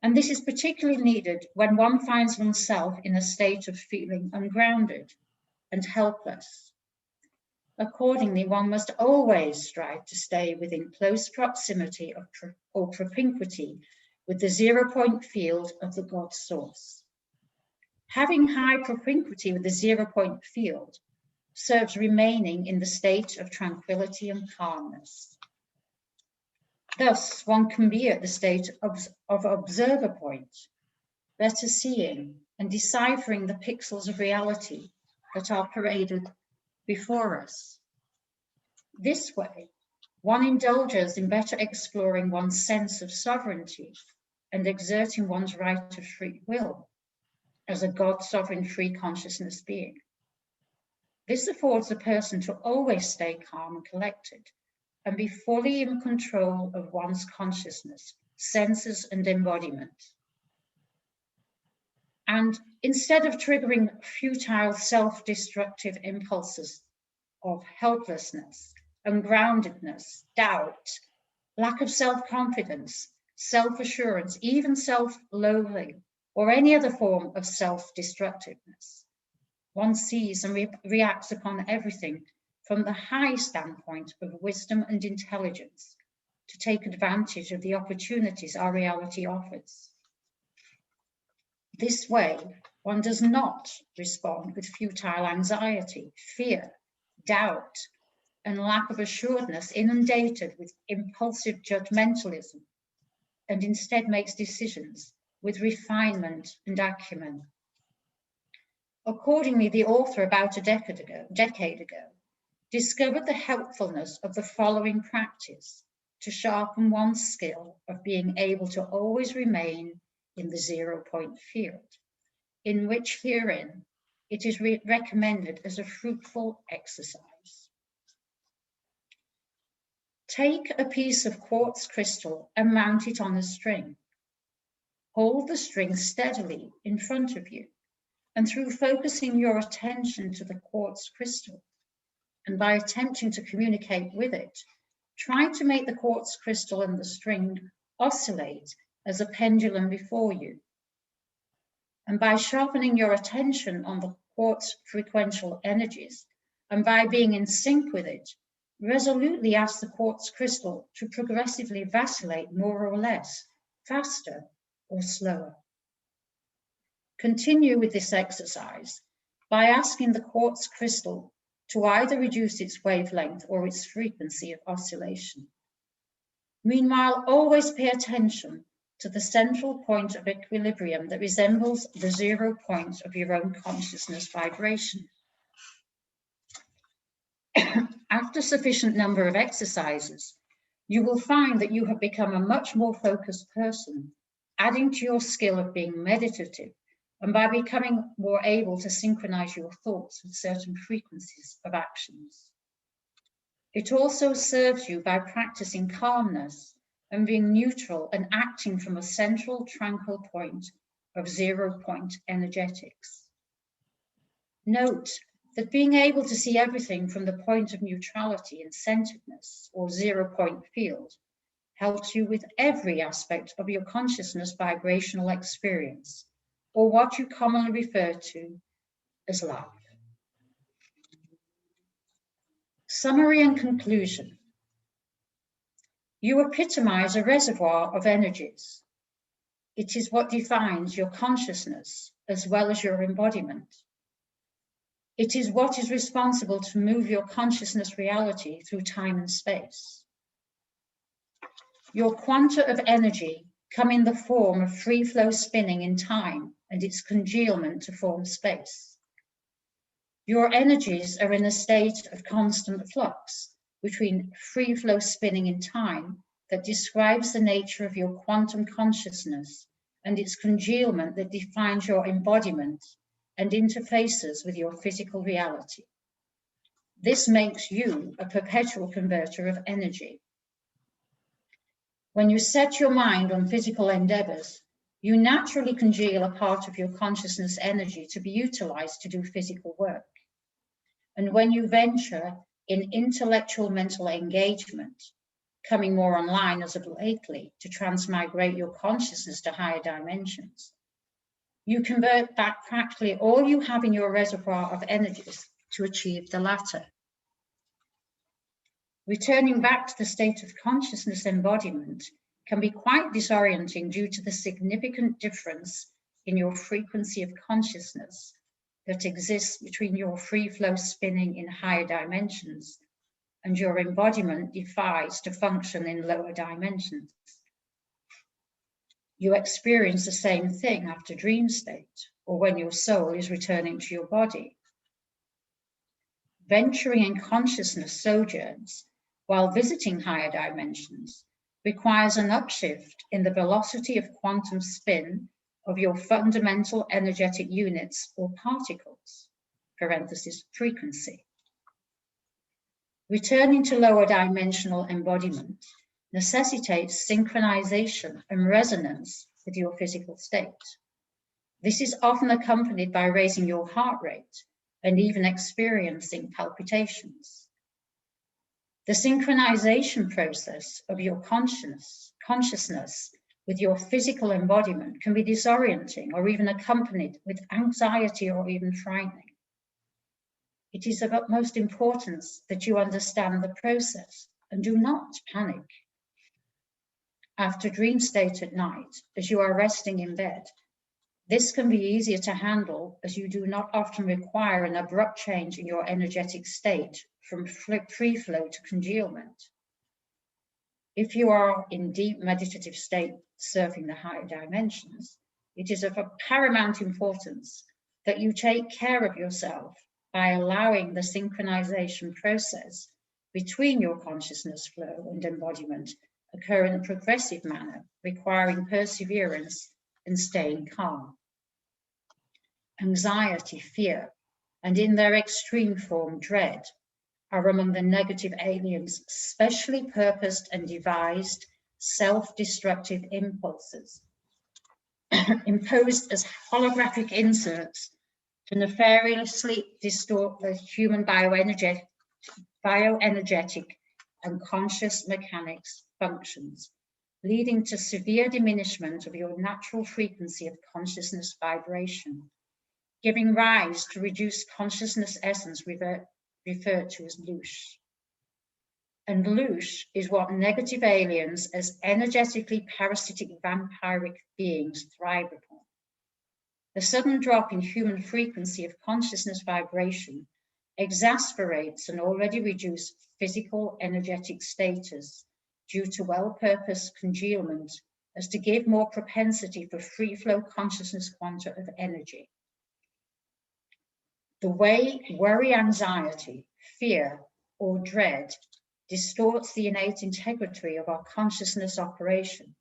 And this is particularly needed when one finds oneself in a state of feeling ungrounded and helpless. Accordingly, one must always strive to stay within close proximity or propinquity with the 0-point field of the God source. Having high propinquity with the 0-point field serves remaining in the state of tranquility and calmness. Thus, one can be at the state of observer point, better seeing and deciphering the pixels of reality that are paraded before us. This way, one indulges in better exploring one's sense of sovereignty and exerting one's right of free will as a God sovereign free consciousness being. This affords a person to always stay calm and collected and be fully in control of one's consciousness, senses, and embodiment. And instead of triggering futile self-destructive impulses of helplessness, ungroundedness, doubt, lack of self-confidence, self-assurance, even self-loathing, or any other form of self-destructiveness, one sees and reacts upon everything from the high standpoint of wisdom and intelligence to take advantage of the opportunities our reality offers. This way, one does not respond with futile anxiety, fear, doubt, and lack of assuredness inundated with impulsive judgmentalism, and instead makes decisions with refinement and acumen. Accordingly, the author about a decade ago discovered the helpfulness of the following practice to sharpen one's skill of being able to always remain in the 0 point field, in which herein it is recommended as a fruitful exercise. Take a piece of quartz crystal and mount it on a string. Hold the string steadily in front of you, and through focusing your attention to the quartz crystal, and by attempting to communicate with it, try to make the quartz crystal and the string oscillate as a pendulum before you. And by sharpening your attention on the quartz frequential energies, and by being in sync with it, resolutely ask the quartz crystal to progressively vacillate more or less, faster or slower. Continue with this exercise by asking the quartz crystal to either reduce its wavelength or its frequency of oscillation. Meanwhile, always pay attention to the central point of equilibrium that resembles the 0 point of your own consciousness vibration. After sufficient number of exercises, you will find that you have become a much more focused person, adding to your skill of being meditative, and by becoming more able to synchronize your thoughts with certain frequencies of actions. It also serves you by practicing calmness and being neutral and acting from a central tranquil point of 0 point energetics. Note that being able to see everything from the point of neutrality and centeredness, or 0 point field, helps you with every aspect of your consciousness vibrational experience, or what you commonly refer to as life. Summary and conclusion. You epitomize a reservoir of energies. It is what defines your consciousness as well as your embodiment. It is what is responsible to move your consciousness reality through time and space. Your quanta of energy come in the form of free flow spinning in time and its congealment to form space. Your energies are in a state of constant flux between free flow spinning in time that describes the nature of your quantum consciousness and its congealment that defines your embodiment and interfaces with your physical reality. This makes you a perpetual converter of energy. When you set your mind on physical endeavors, you naturally congeal a part of your consciousness energy to be utilized to do physical work. And when you venture in intellectual mental engagement, coming more online as of lately to transmigrate your consciousness to higher dimensions, you convert back practically all you have in your reservoir of energies to achieve the latter. Returning back to the state of consciousness embodiment can be quite disorienting due to the significant difference in your frequency of consciousness that exists between your free flow spinning in higher dimensions and your embodiment defies to function in lower dimensions. You experience the same thing after dream state or when your soul is returning to your body. Venturing in consciousness sojourns while visiting higher dimensions requires an upshift in the velocity of quantum spin of your fundamental energetic units or particles, parenthesis, frequency. Returning to lower dimensional embodiment necessitates synchronization and resonance with your physical state. This is often accompanied by raising your heart rate and even experiencing palpitations. The synchronization process of your consciousness with your physical embodiment can be disorienting or even accompanied with anxiety or even frightening. It is of utmost importance that you understand the process and do not panic. After dream state at night, as you are resting in bed, this can be easier to handle as you do not often require an abrupt change in your energetic state from free flow to congealment. If you are in deep meditative state surfing the higher dimensions, it is of paramount importance that you take care of yourself by allowing the synchronization process between your consciousness flow and embodiment occur in a progressive manner, requiring perseverance and staying calm. Anxiety, fear, and in their extreme form, dread, are among the negative aliens' specially purposed and devised self-destructive impulses, imposed as holographic inserts to nefariously distort the human bioenergetic and conscious mechanics functions, leading to severe diminishment of your natural frequency of consciousness vibration, giving rise to reduced consciousness essence referred to as loosh. And loosh is what negative aliens as energetically parasitic vampiric beings thrive upon. The sudden drop in human frequency of consciousness vibration exasperates an already reduced physical energetic status due to well-purposed congealment as to give more propensity for free flow consciousness quanta of energy. The way worry, anxiety, fear, or dread distorts the innate integrity of our consciousness operation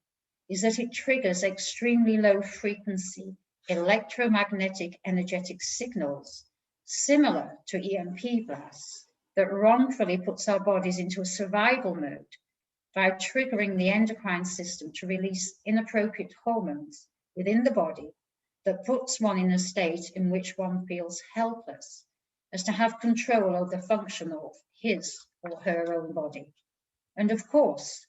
is that it triggers extremely low frequency electromagnetic energetic signals similar to EMP blasts that wrongfully puts our bodies into a survival mode by triggering the endocrine system to release inappropriate hormones within the body that puts one in a state in which one feels helpless as to have control over the function of his or her own body. And of course,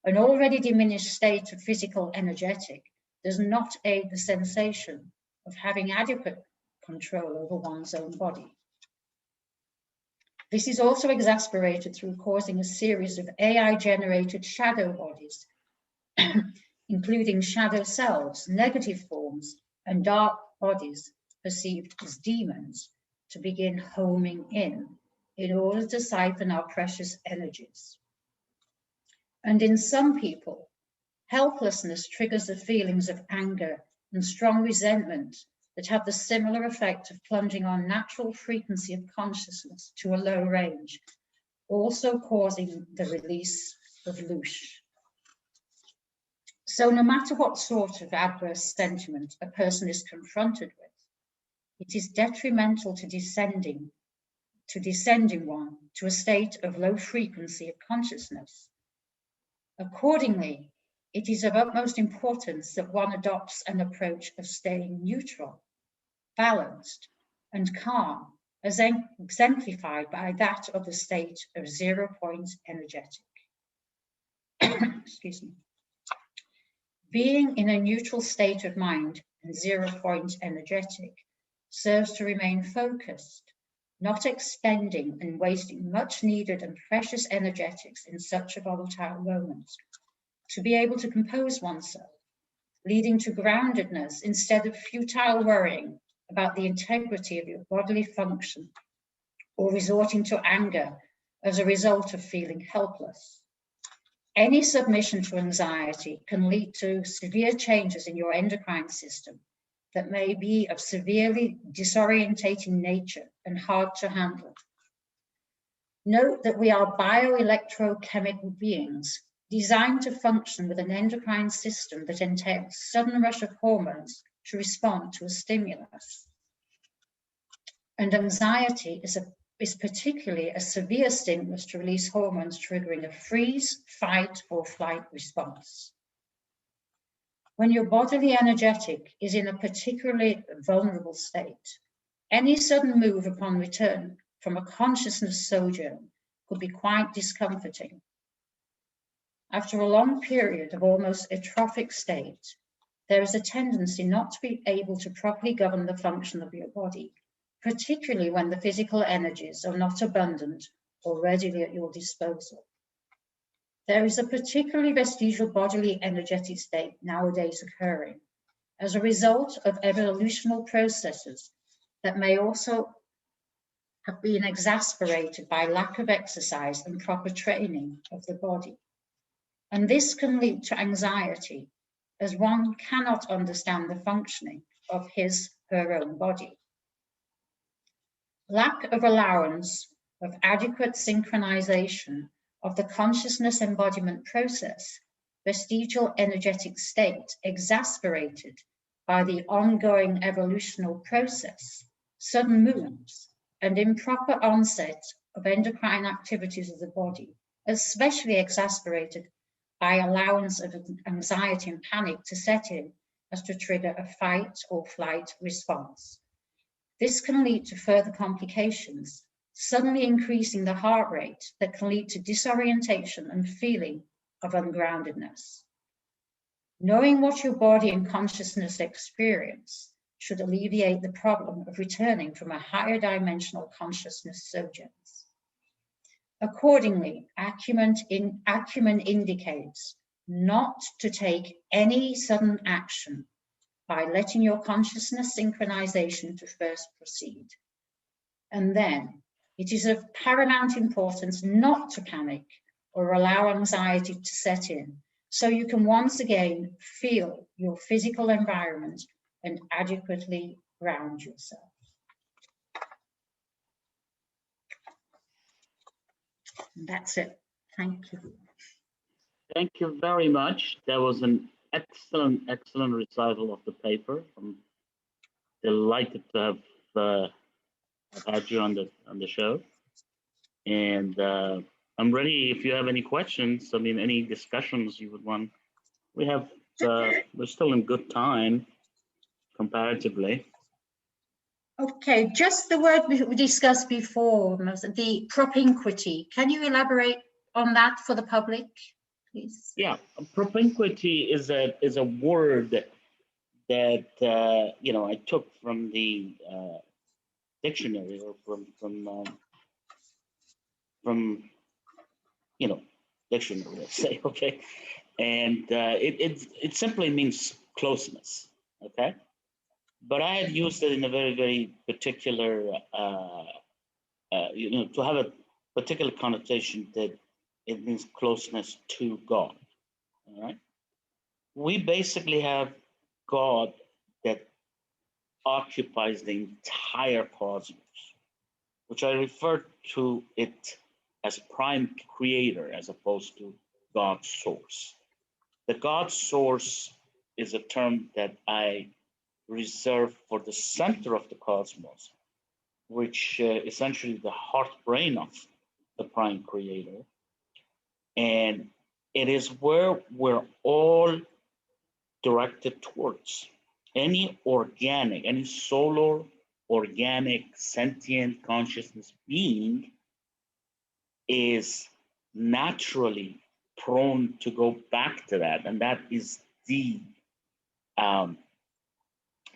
an already diminished state of physical energetic does not aid the sensation of having adequate control over one's own body. This is also exacerbated through causing a series of AI-generated shadow bodies, including shadow selves, negative forms, and dark bodies perceived as demons to begin homing in order to siphon our precious energies. And in some people, helplessness triggers the feelings of anger and strong resentment that have the similar effect of plunging our natural frequency of consciousness to a low range, also causing the release of loosh. So no matter what sort of adverse sentiment a person is confronted with, it is detrimental to descending one to a state of low frequency of consciousness. Accordingly, it is of utmost importance that one adopts an approach of staying neutral, balanced, and calm, as exemplified by that of the state of 0 point energetic. Excuse me. Being in a neutral state of mind and 0 point energetic serves to remain focused, not expending and wasting much needed and precious energetics in such a volatile moment, to be able to compose oneself, leading to groundedness instead of futile worrying about the integrity of your bodily function or resorting to anger as a result of feeling helpless. Any submission to anxiety can lead to severe changes in your endocrine system that may be of severely disorientating nature and hard to handle. Note that we are bio-electrochemical beings designed to function with an endocrine system that entails sudden rush of hormones to respond to a stimulus. And anxiety is particularly a severe stimulus to release hormones triggering a freeze, fight, or flight response. When your bodily energetic is in a particularly vulnerable state, any sudden move upon return from a consciousness sojourn could be quite discomforting. After a long period of almost atrophic state, there is a tendency not to be able to properly govern the function of your body, particularly when the physical energies are not abundant or readily at your disposal. There is a particularly vestigial bodily energetic state nowadays occurring as a result of evolutional processes that may also have been exacerbated by lack of exercise and proper training of the body. And this can lead to anxiety, as one cannot understand the functioning of his or her own body. Lack of allowance of adequate synchronization of the consciousness embodiment process vestigial energetic state exasperated by the ongoing evolutional process, sudden moods, and improper onset of endocrine activities of the body, especially exasperated by allowance of anxiety and panic to set in as to trigger a fight or flight response. This can lead to further complications, suddenly increasing the heart rate that can lead to disorientation and feeling of ungroundedness. Knowing what your body and consciousness experience should alleviate the problem of returning from a higher dimensional consciousness sojourns. Accordingly, acumen indicates not to take any sudden action by letting your consciousness synchronization to first proceed. And then it is of paramount importance not to panic or allow anxiety to set in, so you can once again feel your physical environment and adequately ground yourself. And that's it. Thank you. Thank you very much. That was an excellent recital of the paper. I'm delighted to have had you on the show, and I'm ready if you have any questions. I mean, any discussions you would want. We have we're still in good time comparatively. Okay, just the word we discussed before, the propinquity. Can you elaborate on that for the public, please? Yeah, propinquity is a word that you know, I took from the dictionary, or from you know, dictionary, let's say, okay, and it simply means closeness, okay, but I have used it in a very particular you know, to have a particular connotation that it means closeness to God. All right, we basically have God that occupies the entire cosmos, which I refer to it as prime creator as opposed to God's source. The God source is a term that I reserve for the center of the cosmos, which essentially the heart brain of the prime creator. And it is where we're all directed towards. Any organic, any solar, organic, sentient consciousness being is naturally prone to go back to that. And that is the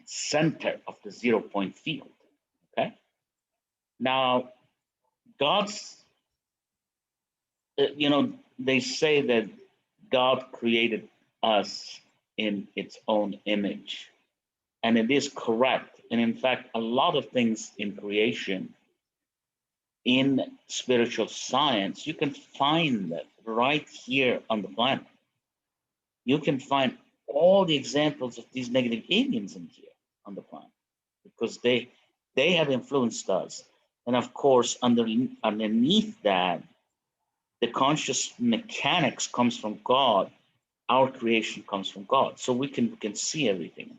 center of the 0 point field. Okay. Now, God's, you know, they say that God created us in its own image. And it is correct. And in fact, a lot of things in creation, in spiritual science, you can find that right here on the planet. You can find all the examples of these negative aliens in here on the planet, because they have influenced us. And of course, underneath that, the conscious mechanics comes from God. Our creation comes from God. So we can see everything.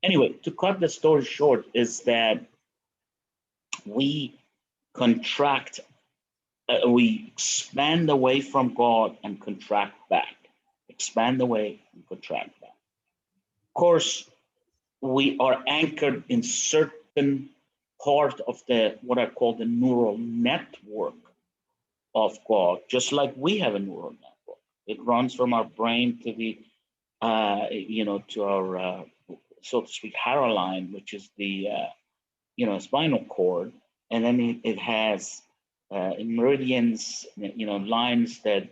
Anyway, to cut the story short, is that we contract, we expand away from God and contract back. Expand away and contract back. Of course, we are anchored in certain part of the, what I call the neural network of God, just like we have a neural network. It runs from our brain to the, you know, to our, so to speak, hyaline, which is the, you know, spinal cord. And then it has meridians, you know, lines that,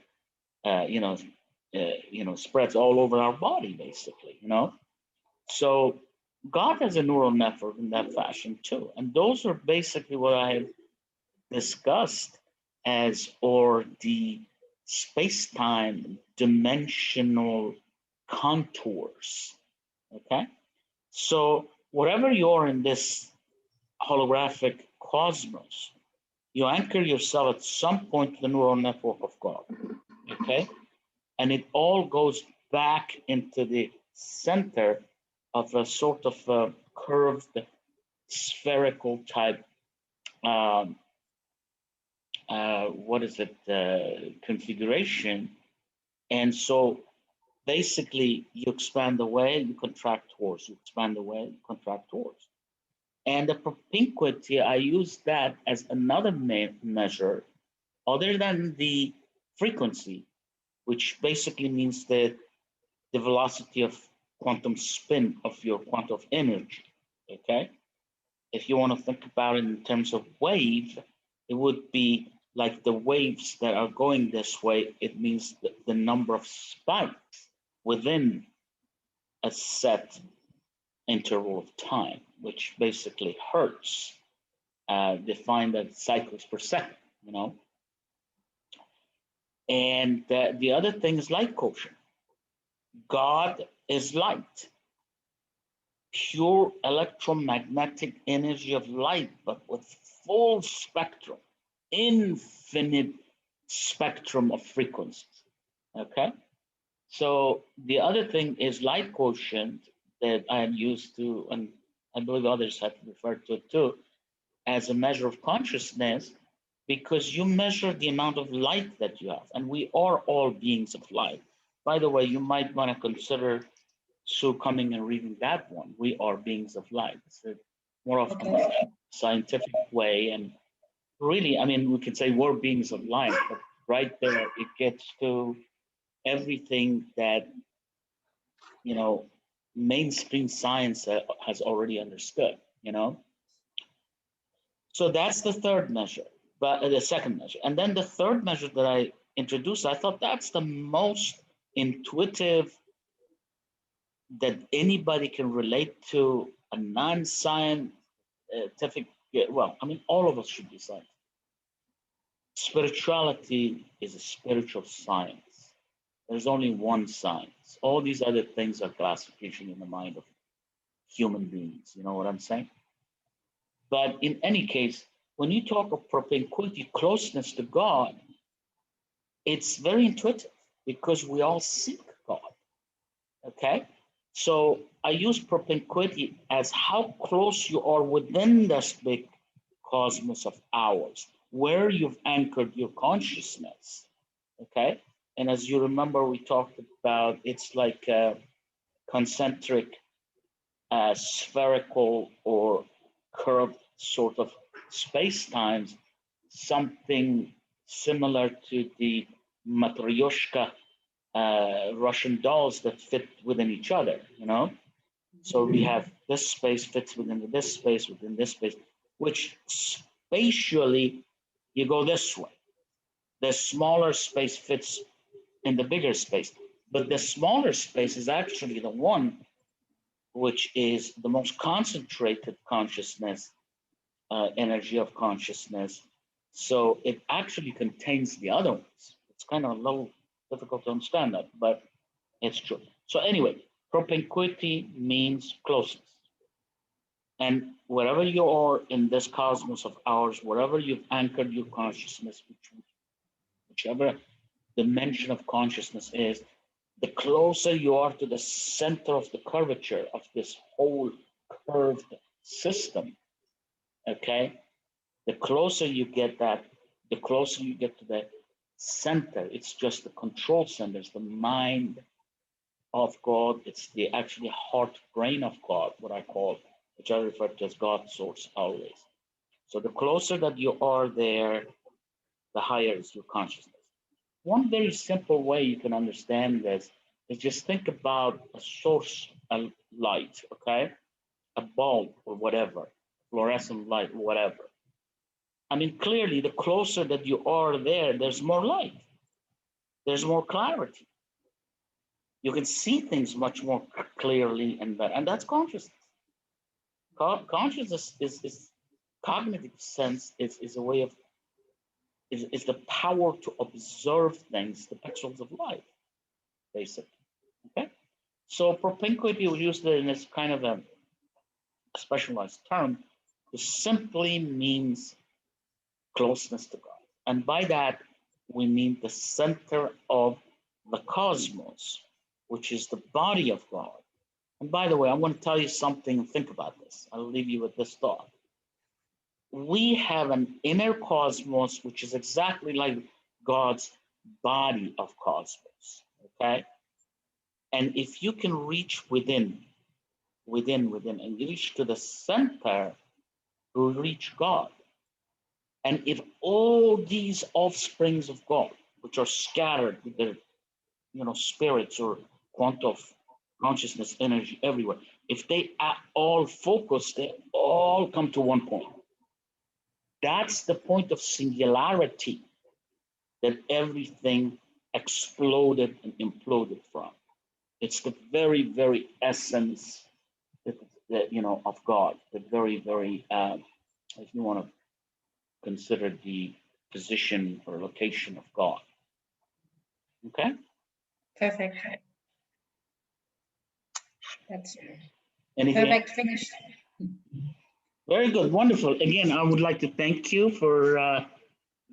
you know, spreads all over our body, basically, you know. So God has a neural network in that fashion too. And those are basically what I have discussed as, or the space-time dimensional contours, okay? So wherever you're in this holographic cosmos, you anchor yourself at some point to the neural network of God, okay? and it all goes back into the center of a sort of a curved spherical type configuration. And so basically you expand away, you contract towards, you expand away, you contract towards. And the propinquity, I use that as another measure other than the frequency, which basically means the velocity of quantum spin of your quantum energy, okay? If you want to think about it in terms of wave, it would be like the waves that are going this way. It means the number of spikes within a set interval of time, which basically hertz, defined as cycles per second, you know? And the other thing is light quotient. God is light, pure electromagnetic energy of light, but with full spectrum, infinite spectrum of frequencies, okay? So the other thing is light quotient that I am used to, and I believe others have referred to it too, as a measure of consciousness, because you measure the amount of light that you have, and we are all beings of light. By the way, you might want to consider Sue coming and reading that one. We are beings of light. It's a more of a scientific way, and really, I mean, we could say we're beings of light, but right there, it gets to everything that, you know, mainstream science has already understood, you know. So that's the third measure, but the second measure. And then the third measure that I introduced, I thought that's the most intuitive that anybody can relate to, a non-scientific, well, I mean, all of us should be scientists. Spirituality is a spiritual science. There's only one science. All these other things are classification in the mind of human beings. You know what I'm saying? But in any case, when you talk of propinquity, closeness to God, it's very intuitive because we all seek God. Okay? So I use propinquity as how close you are within this big cosmos of ours, where you've anchored your consciousness. Okay? And as you remember, we talked about it's like a concentric, spherical or curved sort of space-times, something similar to the matryoshka Russian dolls that fit within each other, you know? So we have this space fits within this space, which spatially you go this way. The smaller space fits in the bigger space, but the smaller space is actually the one which is the most concentrated consciousness, energy of consciousness. So it actually contains the other ones. It's kind of a little difficult to understand that, but it's true. So anyway, propinquity means closeness. And wherever you are in this cosmos of ours, wherever you've anchored your consciousness, whichever dimension of consciousness is, the closer you are to the center of the curvature of this whole curved system, okay? The closer you get that, the closer you get to the center. It's just the control center, it's the mind of God. It's the actually heart brain of God, what I call, which I refer to as God source always. So the closer that you are there, the higher is your consciousness. One very simple way you can understand this is just think about a source of light, okay? A bulb or whatever, fluorescent light, whatever. I mean, clearly, the closer that you are there, there's more light. There's more clarity. You can see things much more clearly and better, and that's consciousness. Consciousness is cognitive sense is a way of is the power to observe things, the pixels of light, basically. Okay, so propinquity, we use it in this kind of a specialized term. It simply means closeness to God, and by that we mean the center of the cosmos, which is the body of God. And by the way, I want to tell you something, think about this. I'll leave you with this thought. We have an inner cosmos, which is exactly like God's body of cosmos, okay? And if you can reach within, and reach to the center, you reach God. And if all these offsprings of God, which are scattered with their, spirits or quantum of consciousness energy everywhere, if they are all focused, they all come to one point. That's the point of singularity that everything exploded and imploded from. It's the very, very essence of God, the very, very, if you want to consider the position or location of God. Okay? Perfect. That's Anything perfect. else? Finished. Very good. Wonderful. Again, I would like to thank you for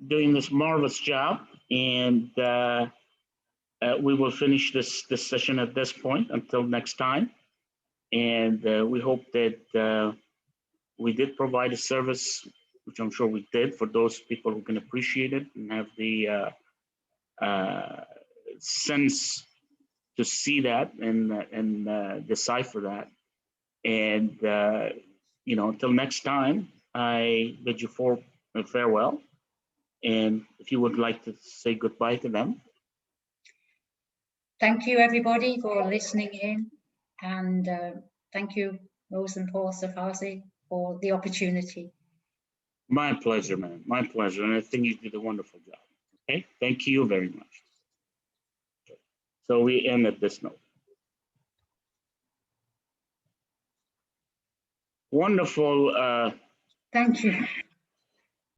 doing this marvelous job. And we will finish this session at this point until next time. And we hope that we did provide a service, which I'm sure we did, for those people who can appreciate it and have the sense to see that and decipher that. And until next time, I bid you farewell. And if you would like to say goodbye to them. Thank you, everybody, for listening in. And thank you, Mohsen Paul Sarfarazi, for the opportunity. My pleasure, man. My pleasure. And I think you did a wonderful job. Okay. Thank you very much. So we end at this note. Wonderful. Thank you.